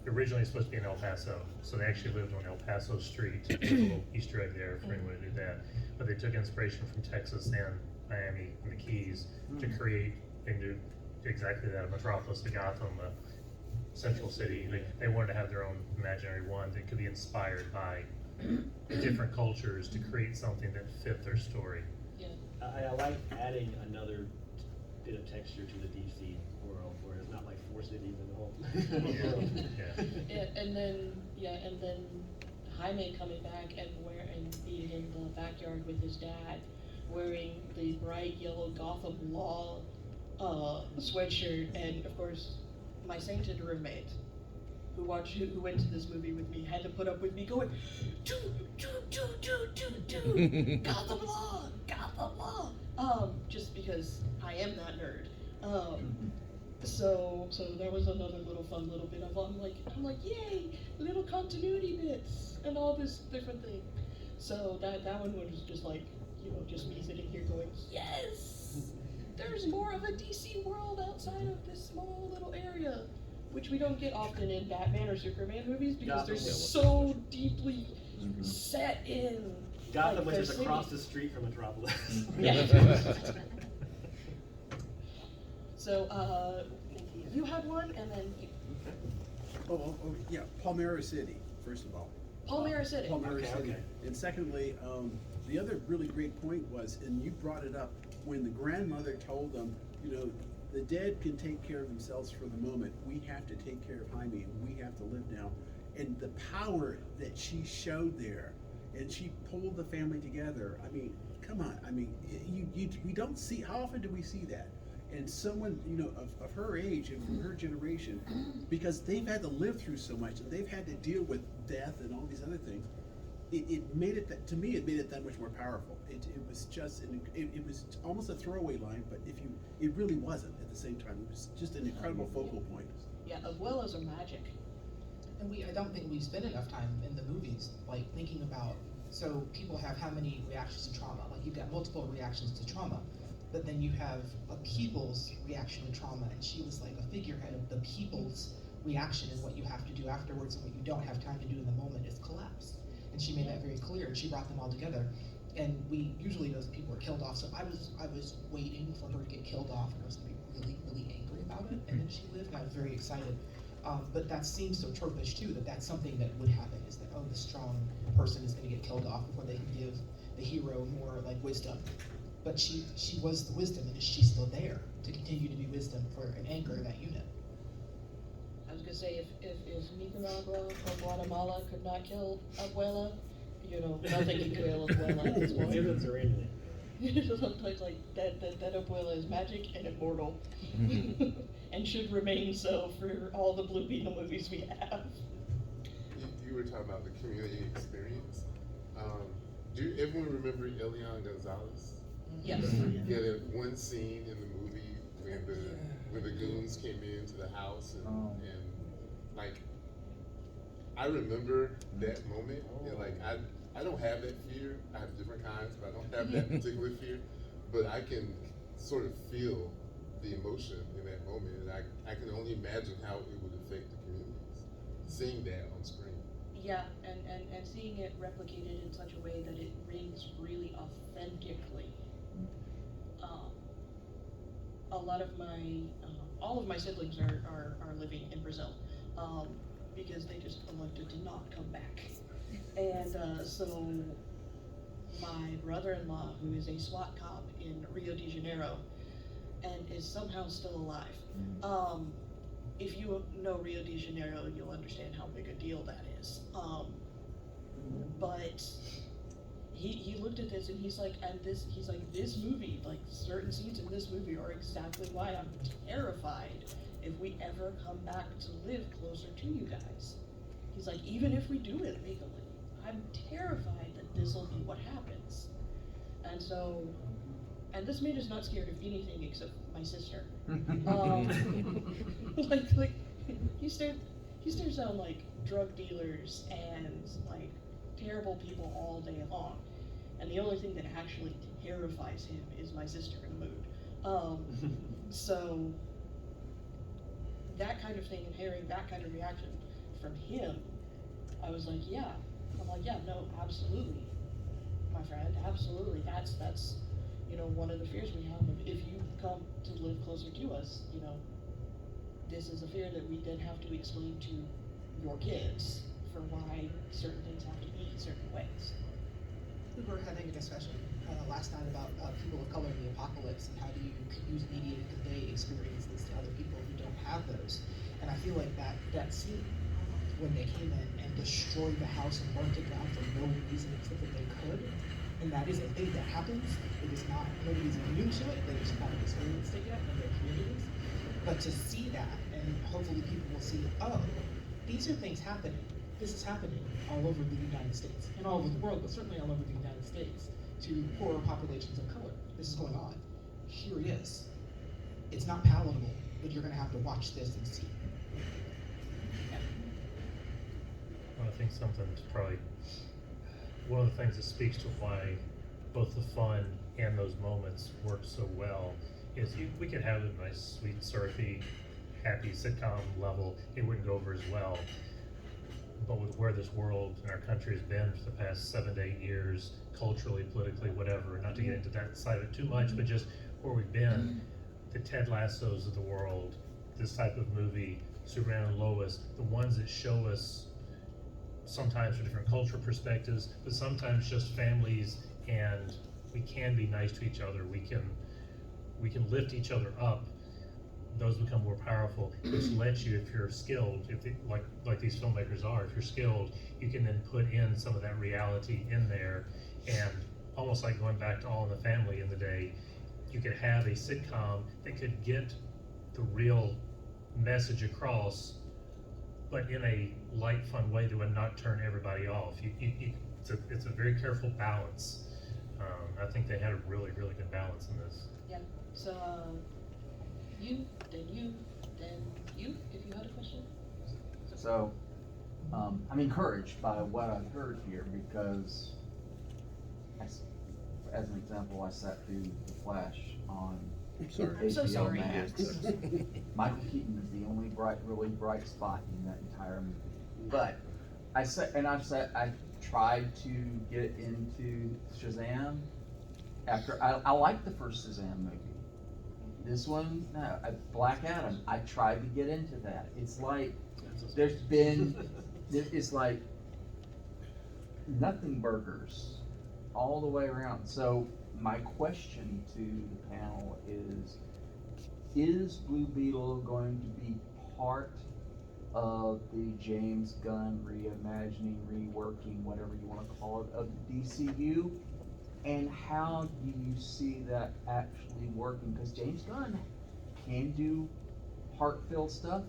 originally it's supposed to be in El Paso, so they actually lived on El Paso Street. There's a little Easter egg there for anyone to do that. But they took inspiration from Texas and Miami and the Keys to create and do exactly that, a metropolis, the Gotham, a central city. They wanted to have their own imaginary one that could be inspired by different cultures to create something that fit their story. Yeah. I like adding another bit of texture to the DC world, where it's not like 4 cities in the whole world. And then Jaime coming back and being in the backyard with his dad, wearing the bright yellow Gotham Law sweatshirt, and of course my sainted roommate who went to this movie with me had to put up with me going, Gotham Law, just because I am that nerd. So that was another little fun little bit of I'm like, yay, little continuity bits and all this different thing. So that one was just like, just me sitting here going, yes, there's more of a DC world outside of this small little area, which we don't get often in Batman or Superman movies because they're so deeply set in Gotham, which their is city. across the street from Metropolis. Yeah. So, you had one, and then Yeah, Palmyra City, first of all. Palmyra City. Palmyra Okay, City. okay. And secondly, the other really great point was, and you brought it up, when the grandmother told them, the dead can take care of themselves for the moment. We have to take care of Jaime, and we have to live now. And the power that she showed there, and she pulled the family together. I mean, come on. I mean, we don't see, how often do we see that? And someone, of her age and from her generation, because they've had to live through so much, and they've had to deal with death and all these other things, it made it, to me, it made it that much more powerful. It was just, it was almost a throwaway line, but it really wasn't at the same time. It was just an incredible focal point. Yeah, abuelas are magic. And I don't think we spend enough time in the movies, like thinking about, so people have how many reactions to trauma? Like you've got multiple reactions to trauma, but then you have a people's reaction to trauma, and she was like a figurehead of the people's reaction, and what you have to do afterwards and what you don't have time to do in the moment is collapse. And she made that very clear, and she brought them all together. And we usually those people are killed off, so I was waiting for her to get killed off, and I was gonna be really, really angry about it, and then she lived, and I was very excited. But that seems so tropish too, that's something that would happen, is that, the strong person is gonna get killed off before they can give the hero more like wisdom. But she was the wisdom, and she's still there to continue to be wisdom for and anchor that unit. I was gonna say, if Nicaragua or Guatemala could not kill Abuela, nothing can kill Abuela at this point. Humans are in like that Abuela is magic and immortal, and should remain so for all the Blue Beetle movies we have. You were talking about the community experience. Do everyone remember Elian Gonzalez? Yes. Yeah, that one scene in the movie when the goons came into the house and like I remember that moment, and like I don't have that fear. I have different kinds, but I don't have that particular fear. But I can sort of feel the emotion in that moment, and I can only imagine how it would affect the communities seeing that on screen. Yeah, and seeing it replicated in such a way that it rings really authentically. A lot of my, all of my siblings are living in Brazil, because they just elected to not come back. And so my brother-in-law, who is a SWAT cop in Rio de Janeiro, and is somehow still alive. If you know Rio de Janeiro, you'll understand how big a deal that is. But he looked at this and he's like, this movie, like certain scenes in this movie are exactly why I'm terrified if we ever come back to live closer to you guys. He's like, even if we do it legally, I'm terrified that this will be what happens. And so, and this man is not scared of anything except my sister. Like he stares down like drug dealers and like terrible people all day long. And the only thing that actually terrifies him is my sister in the mood. So that kind of thing, and hearing that kind of reaction from him, I was like, yeah. I'm like, yeah, no, absolutely, my friend, absolutely. That's one of the fears we have of if you come to live closer to us, this is a fear that we then have to explain to your kids for why certain things have to be certain ways. We were having a discussion last night about people of color in the apocalypse and how do you use media to convey experiences to other people who don't have those. And I feel like that scene when they came in and destroyed the house and burnt it down for no reason except that they could, and that is a thing that happens. It is not, nobody's immune to it, they just haven't experienced it yet in their communities. But to see that, and hopefully people will see, these are things happening. This is happening all over the United States, and all over the world, but certainly all over the United States, to poorer populations of color. This is going on. Here it is. It's not palatable but you're gonna have to watch this and see. I think something that's probably one of the things that speaks to why both the fun and those moments work so well is we could have a nice, sweet, syrupy, happy sitcom level. It wouldn't go over as well. But with where this world and our country has been for the past 7 to 8 years, culturally, politically, whatever, not to get into that side of it too much, but just where we've been, the Ted Lassos of the world, this type of movie, Superman and Lois, the ones that show us sometimes from different cultural perspectives, but sometimes just families, and we can be nice to each other. We can lift each other up. Those become more powerful, which lets you, if you're skilled, like these filmmakers are, if you're skilled, you can then put in some of that reality in there, and almost like going back to All in the Family in the day, you could have a sitcom that could get the real message across, but in a light, fun way that would not turn everybody off. It's a very careful balance. I think they had a really, really good balance in this. Yeah. So, you, then you, if you had a question. So, I'm encouraged by what I've heard here because, as an example, I sat through The Flash on I'm so HBO sorry. Max. Michael Keaton is the only really bright spot in that entire movie. But I tried to get into Shazam after I liked the first Shazam movie. This one, no, Black Adam. I tried to get into that. It's like it's like nothing burgers all the way around. So my question to the panel is Blue Beetle going to be part of the James Gunn reimagining, reworking, whatever you want to call it, of the DCU? And how do you see that actually working? Because James Gunn can do heartfelt stuff.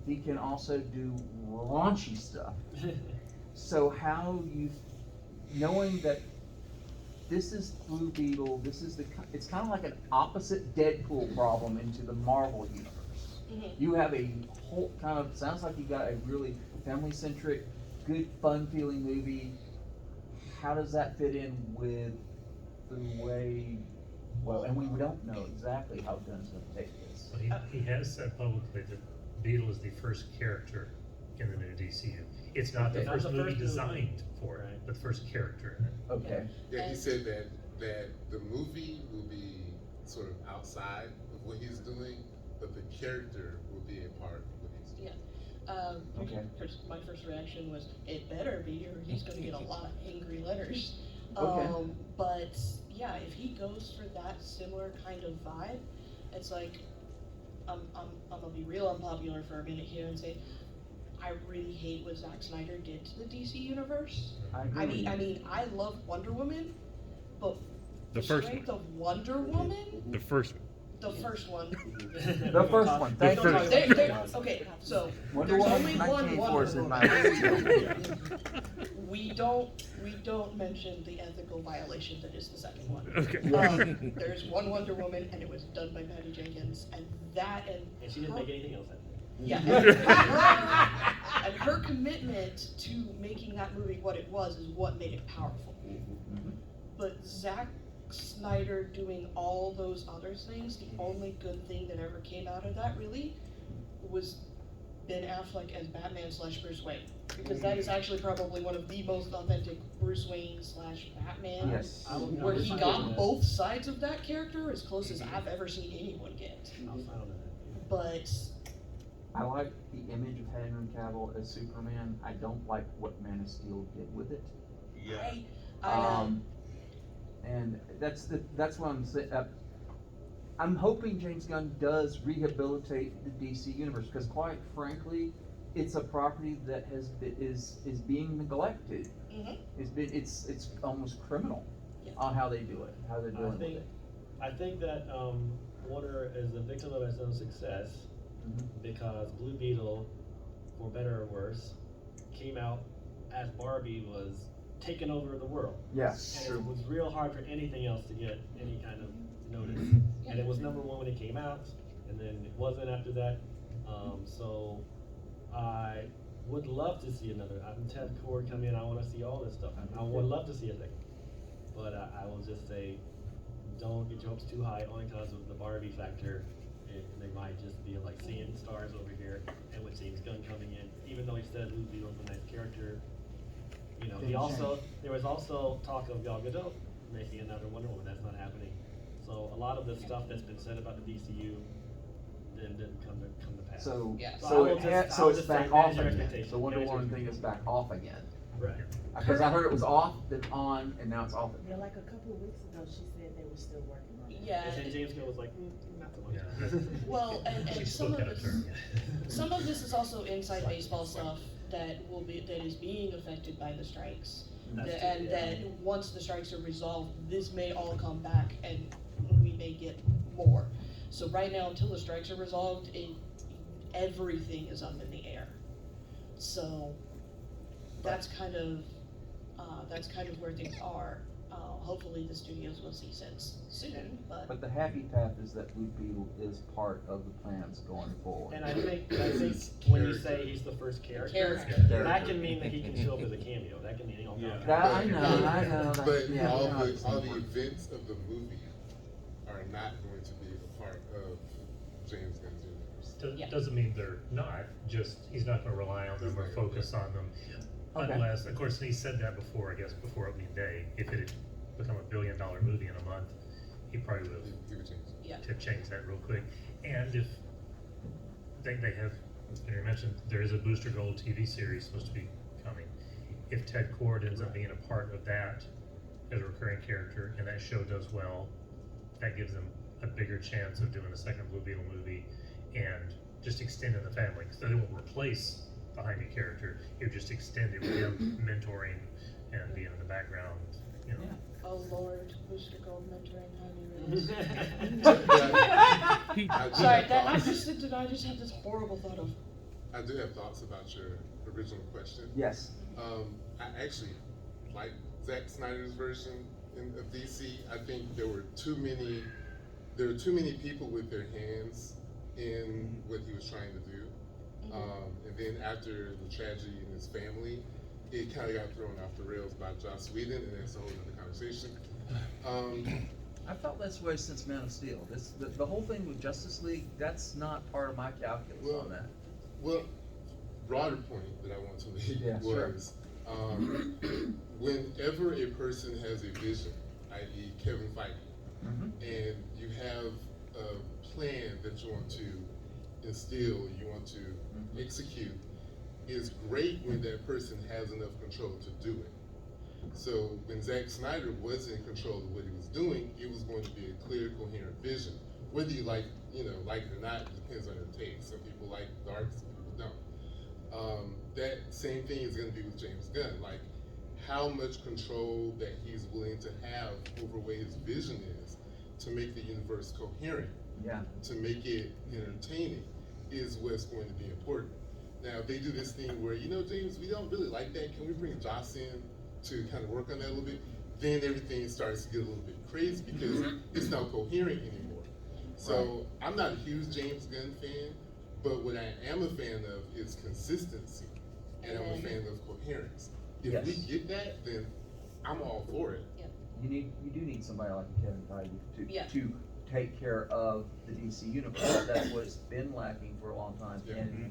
He can also do raunchy stuff. So how you, knowing that this is Blue Beetle, it's kind of like an opposite Deadpool problem into the Marvel universe. Mm-hmm. You have a whole kind of, sounds like you got a really family-centric, good, fun-feeling movie. How does that fit in with the way, well, and we don't know exactly how Gunn's going to take this. But he has said publicly that Beetle is the first character in the new DCU. It's not the first movie designed for it, but the first character in it. Okay. Yeah, he said that the movie will be sort of outside of what he's doing, but the character will be a part of what he's doing. Yeah. Okay. My first reaction was, it better be, or he's going to get a lot of angry letters. Okay. But yeah, if he goes for that similar kind of vibe, it's like, I'm gonna be real unpopular for a minute here and say, I really hate what Zack Snyder did to the DC universe. I agree. I mean, I love Wonder Woman, but The first strength of Wonder Woman, The first the first one. The first one, thank you. Okay, so Wonder there's Woman only one 1984 is Wonder in Woman. my We don't mention the ethical violation that is the second one. Okay. There's one Wonder Woman, and it was done by Patty Jenkins, and she didn't make anything else, I think. Yeah, and her commitment to making that movie what it was is what made it powerful. But Zack Snyder doing all those other things, the only good thing that ever came out of that really was Ben Affleck as Batman / Bruce Wayne, because that is actually probably one of the most authentic Bruce Wayne / Batman. Yes. Where he got both sides of that character as close as I've ever seen anyone get. But I like the image of Henry Cavill as Superman. I don't like what Man of Steel did with it. Yeah. And that's what I'm saying. I'm hoping James Gunn does rehabilitate the DC universe, because quite frankly, it's a property that is being neglected. It's almost criminal on how they do it, how they're doing it. I think that Warner is a victim of its own success, because Blue Beetle, for better or worse, came out as Barbie was taking over the world. Yes. And it was real hard for anything else to get any kind of notice. And it was #1 when it came out. and then it wasn't after that. So I would love to see another. I'm Ted Cord come in. I want to see all this stuff. I would love to see a second, but I will just say, don't get your hopes too high, only because of the Barbie factor. They might just be like seeing stars over here, and with James Gunn coming in, even though he said Blue Beetle's a nice character, you know, there was also talk of Gal Gadot making another Wonder Woman. That's not happening. So a lot of the stuff that's been said about the DCU didn't come to pass. So, Yeah. so I will it just- had, I so will it's just say back off manage your again. expectations. The Wonder Manage your Woman thing is back off again. Right. Because I heard it was off, then on, and now it's off Yeah, again. like a couple of weeks ago, she said they were still working on it. Yeah. And then James Gunn was like, not so much. Yeah. Well, and She some spoke of out of this, turn. some of this is also inside baseball stuff that is being affected by the strikes. That's true, And yeah. that once the strikes are resolved, this may all come back and we may get more. So right now, until the strikes are resolved, everything is up in the air. So that's kind of where things are. Hopefully the studios will see sense soon, But the happy path is that Blue Beetle is part of the plans going forward. And I think when you say he's the first character, that can mean that he can show up as a cameo. That can mean all kinds of That, I know. That, But yeah, all I know the it's events of the movie are not going to be a part of James Gunn's universe. Yeah. Doesn't mean they're not, just he's not gonna rely on them or focus on them. Okay. Unless, of course, he said that before, I guess, before opening day, if it had become $1 billion movie in a month, he probably would He would change. Yeah. have changed that real quick. And if they have, as you mentioned, there is a Booster Gold TV series supposed to be coming. If Ted Cord ends up being a part of that as a recurring character, and that show does well, that gives them a bigger chance of doing a second Blue Beetle movie and just extending the family. So they won't replace the Jaime character, it would just extend it with him mentoring and being in the background, you know. Oh Lord, Booster Gold mentoring Jaime Reyes. Sorry, I just had this horrible thought of. I do have thoughts about your original question. Yes. I actually like Zack Snyder's version of DC. I think there were too many people with their hands in what he was trying to do. And then after the tragedy in his family, it kind of got thrown off the rails by Joss Whedon, and that's a whole other conversation. I felt this way since Man of Steel. The whole thing with Justice League, that's not part of my calculus on that. Well, broader point that I want to make Yeah, was whenever a person has a vision, i.e. Kevin Feige, and you have a plan that you want to instill, you want to execute, it's great when that person has enough control to do it. So when Zack Snyder was in control of what he was doing, it was going to be a clear, coherent vision. Whether you like it or not, it depends on your taste. Some people like dark, some people don't. That same thing is going to be with James Gunn. Like, how much control that he's willing to have over what his vision is to make the universe coherent, to make it entertaining, is what's going to be important. Now, if they do this thing where, James, we don't really like that, can we bring Joss in to kind of work on that a little bit? Then everything starts to get a little bit crazy because it's not coherent anymore. So I'm not a huge James Gunn fan, but what I am a fan of is consistency, and I'm a fan of coherence. If we get that, then I'm all for it. You do need somebody like Kevin Feige to take care of the DC universe. That's what's been lacking for a long time. And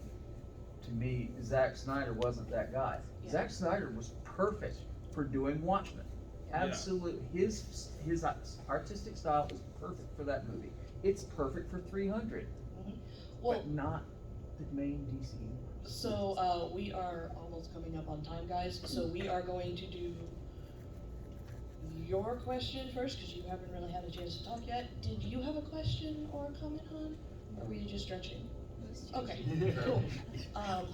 to me, Zack Snyder wasn't that guy. Zack Snyder was perfect for doing Watchmen. Absolutely, his artistic style is perfect for that movie. It's perfect for 300, but not the main DC universe. So we are almost coming up on time, guys. So we are going to do your question first, because you haven't really had a chance to talk yet. Did you have a question or a comment, hon? Or were you just stretching? Okay, cool.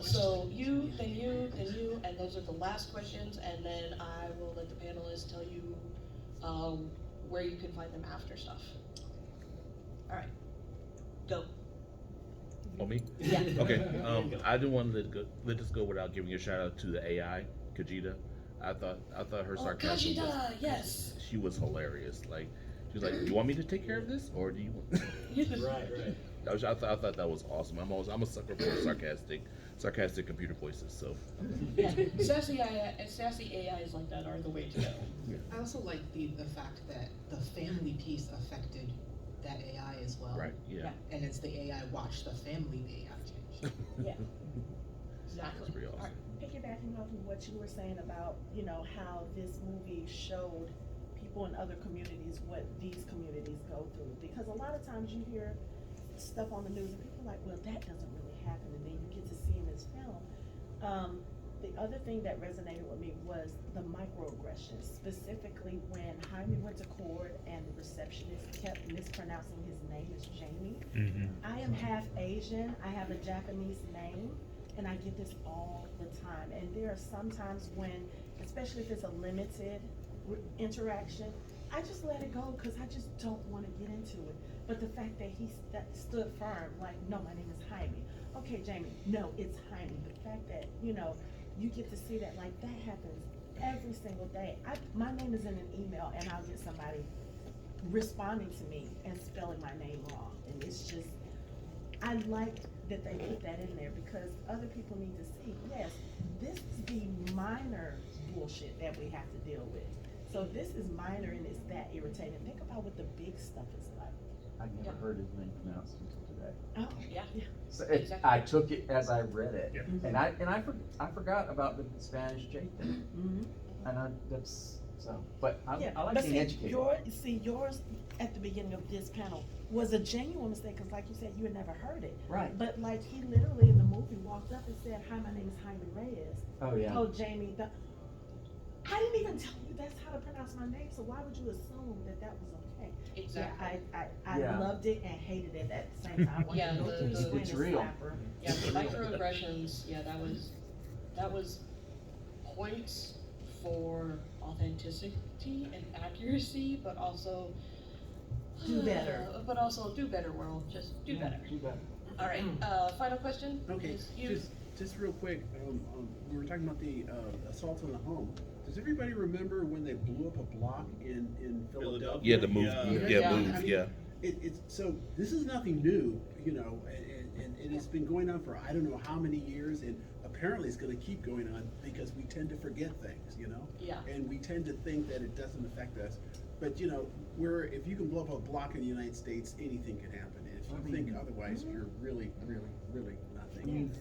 So you, then you, then you, and those are the last questions, and then I will let the panelists tell you where you can find them after stuff. All right, go. Oh, me? Yeah. Okay. I didn't want to let this go without giving a shout out to the AI, Khaji-Da. I thought her sarcasm Khaji-Da, yes. She was hilarious. Like, she was like, "Do you want me to take care of this, or do you want?" Right. I thought that was awesome. I'm a sucker for sarcastic computer voices. So Yeah, sassy AIs like that are the way to go. I also like the fact that the family piece affected that AI as well. right, yeah, And as the AI watched the family, the AI changed. Yeah, that's exactly. pretty awesome. Piggybacking off of what you were saying about, you know, how this movie showed people in other communities what these communities go through. Because a lot of times you hear stuff on the news and people are like, well, that doesn't really happen, and then you get to see in this film. The other thing that resonated with me was the microaggressions, specifically when Jaime went to court and the receptionist kept mispronouncing his name as Jamie. I am half Asian, I have a Japanese name, and I get this all the time. And there are some times when, especially if it's a limited interaction, I just let it go because I just don't want to get into it. But the fact that he stood firm, like, no, my name is Jaime. Okay, Jamie, no, it's Jaime. The fact that, you know, you get to see that, like, that happens every single day. My name is in an email and I'll get somebody responding to me and spelling my name wrong. And it's just, I like that they put that in there because other people need to see, yes, this is the minor bullshit that we have to deal with. So this is minor and it's that irritating. Think about what the big stuff is like. I've never heard his name pronounced until today. Oh, Yeah. So Exactly. I took it as I read it, Yep. and I forgot about the Spanish J thing, Mm-hmm. and that's so. But I like but being educated. yours at the beginning of this panel was a genuine mistake because, like you said, you had never heard it. Right. But like he literally in the movie walked up and said, "Hi, my name is Jaime Reyes." Oh yeah. Told Jamie that I didn't even tell you that's how to pronounce my name. So why would you assume that that was okay? Exactly. Yeah, I Yeah. loved it and hated it at the same time. Yeah, it's real. Yeah, the microaggressions, yeah, that was points for authenticity and accuracy, but also Do better. But also do better, world. Just do better. Do better. All right. Final question. Okay, is you. just real quick, we were talking about the assault on the home. Does everybody remember when they blew up a block in Philadelphia? Yeah, the move, Yeah. move, I mean, yeah. It's so this is nothing new, you know, and it's been going on for I don't know how many years, and apparently it's going to keep going on because we tend to forget things, you know, Yeah. and we tend to think that it doesn't affect us. But you know, if you can blow up a block in the United States, anything can happen. And if you think otherwise, you're really, really, really not I thinking. mean,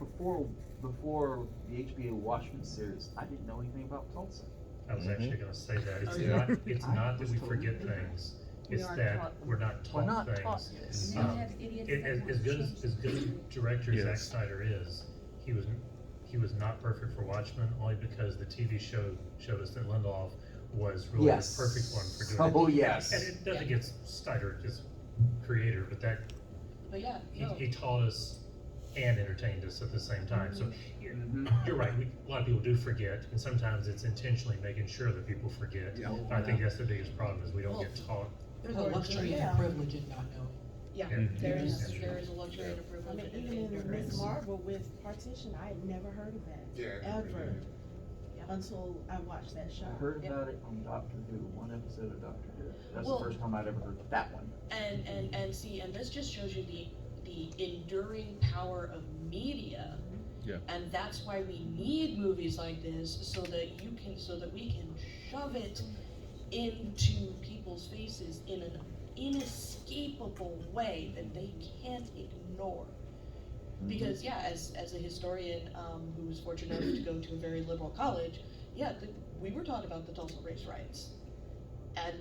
before the HBO Watchmen series, I didn't know anything about Tulsa. I was actually gonna say that, Oh, yeah. it's not that we forget things, it's that we're not We're taught not things. taught this. And then you have idiots that As want good change as good a director Zack Yes. Snyder is, he was not perfect for Watchmen, only because the TV show showed us that Lindelof was really Yes. the perfect one for doing it. Oh yes. And it doesn't get Snyder as creator, but But yeah, no. he taught us and entertained us at the same time. So Mhm. you're right. A lot of people do forget, and sometimes it's intentionally making sure that people forget. Yeah. And I think that's the biggest problem is we don't get taught. There's a luxury Yeah. and privilege in not knowing. Yeah, Yeah. there is Yeah. a luxury and a I privilege. mean, in even in ignorance. Miss Marvel with Partition, I had never heard of that. Yeah, I never Ever. did. Until I watched that show. I heard about it on Doctor Who, one episode of Doctor Who. That's Well- the first time I'd ever heard of that one. And see, and this just shows you the enduring power of media. Yeah. And that's why we need movies like this, so that we can shove it into people's faces in an inescapable way that they can't ignore. Because yeah, as a historian who was fortunate enough to go to a very liberal college, yeah, we were taught about the Tulsa race riots,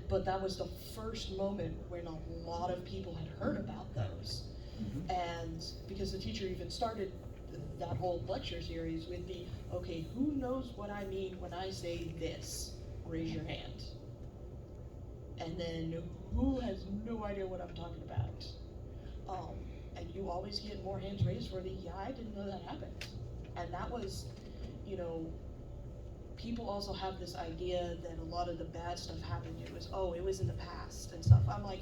but that was the first moment when a lot of people had heard about those, and because the teacher even started that whole lecture series with the, okay, who knows what I mean when I say this? Raise your hand. And then who has no idea what I'm talking about? And you always get more hands raised for the, yeah, I didn't know that happened. And that was, you know, people also have this idea that a lot of the bad stuff happened, it was in the past and stuff. I'm like,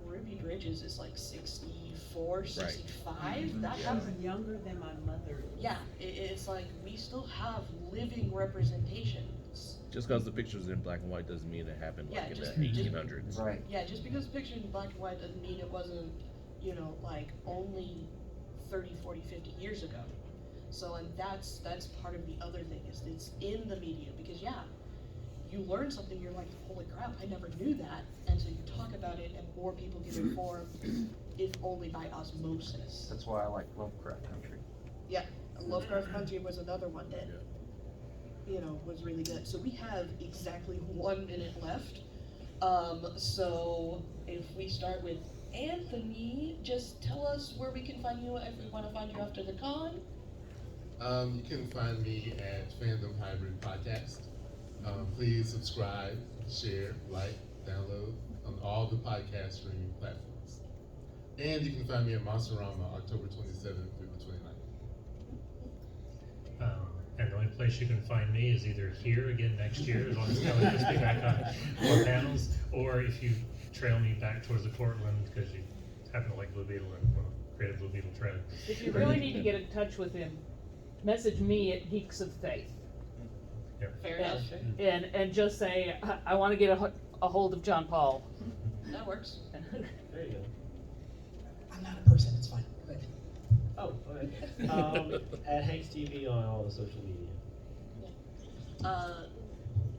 Ruby Bridges is like 64, 65. That I was happened. younger than my mother. Yeah, it's like we still have living representations. Just because the picture's in black and white doesn't mean it happened Yeah, like in just- the 1800s. Right. Yeah, just because it's pictured in black and white doesn't mean it wasn't you know, like only 30, 40, 50 years ago. So, and that's part of the other thing, is it's in the media, because yeah, you learn something, you're like, holy crap, I never knew that, and so you talk about it and more people get informed, if only by osmosis. That's why I like Lovecraft Country. Yeah, Lovecraft Country was another one that, you know, was really good. So we have exactly 1 minute left. So if we start with Anthony, just tell us where we can find you if we want to find you after the con. You can find me at Fandom Hybrid Podcast. Please subscribe, share, like, download on all the podcast streaming platforms. And you can find me at Monsterama October 27th through the 29th. And the only place you can find me is either here again next year, as long as Kelly gets me back on more panels, or if you trail me back towards the Portland because you happen to like Blue Beetle and want to create a Blue Beetle trend. If you really need to get in touch with him, message me at Geeks of Faith. Fair enough. And just say, I want to get a hold of Jon-Paul. That works. There you go. I'm not a person, it's fine. Go ahead. Oh, okay. At Hanks TV on all the social media.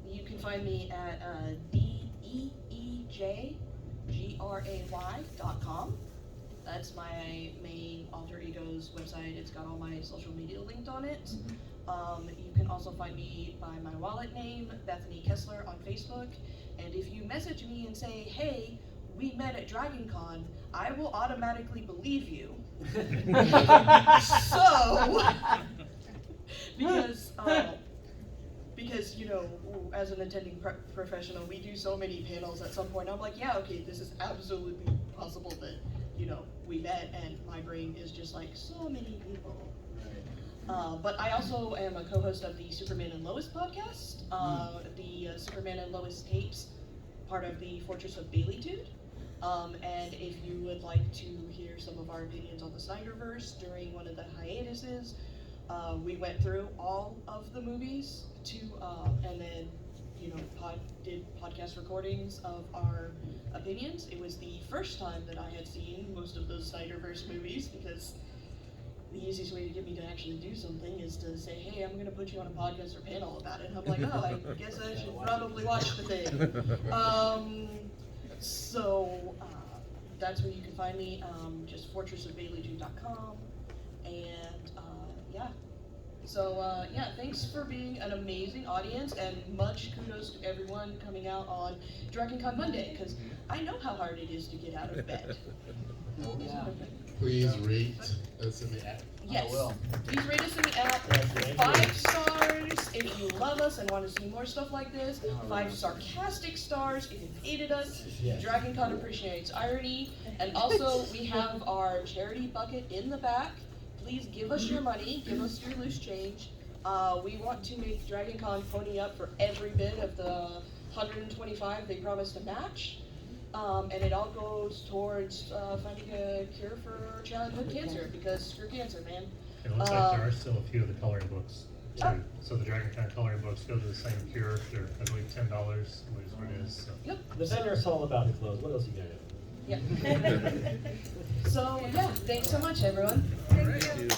You can find me at deejgray.com. That's my main alter ego's website. It's got all my social media linked on it. You can also find me by my wallet name, Bethany Kesler, on Facebook. And if you message me and say, hey, we met at Dragon Con, I will automatically believe you. So, because you know, as an attending professional, we do so many panels. At some point, I'm like, yeah, okay, this is absolutely possible that, you know, we met, and my brain is just like, so many people. But I also am a co-host of the Superman and Lois podcast, the Superman and Lois tapes, part of the Fortress of Baileytude. And if you would like to hear some of our opinions on the Snyderverse during one of the hiatuses, we went through all of the movies and then, you know, did podcast recordings of our opinions. It was the first time that I had seen most of those Snyderverse movies, because the easiest way to get me to actually do something is to say, hey, I'm going to put you on a podcast or panel about it. And I'm like, oh, I guess I should probably watch the thing. So that's where you can find me, just fortressofbaileytude.com. And yeah. So yeah, thanks for being an amazing audience, and much kudos to everyone coming out on Dragon Con Monday, because I know how hard it is to get out of bed. Yeah. Please rate us in the app. Yes. I will. Please rate us in the app. 5 stars if you love us and want to see more stuff like this. 5 sarcastic stars if you hated us. Yes. Dragon Con appreciates irony. And also, we have our charity bucket in the back. Please give us your money. Give us your loose change. We want to make Dragon Con pony up for every bit of the 125 they promised to match. And it all goes towards finding a cure for childhood cancer, because screw cancer, man. It looks like there are still a few of the coloring books too. So the Dragon Con coloring books go to the same cure. They're, I believe, $10, I believe is what it is. So. Yep. The vendor's all about the clothes. What else you got? Yeah. So yeah, thanks so much, everyone. Thank you.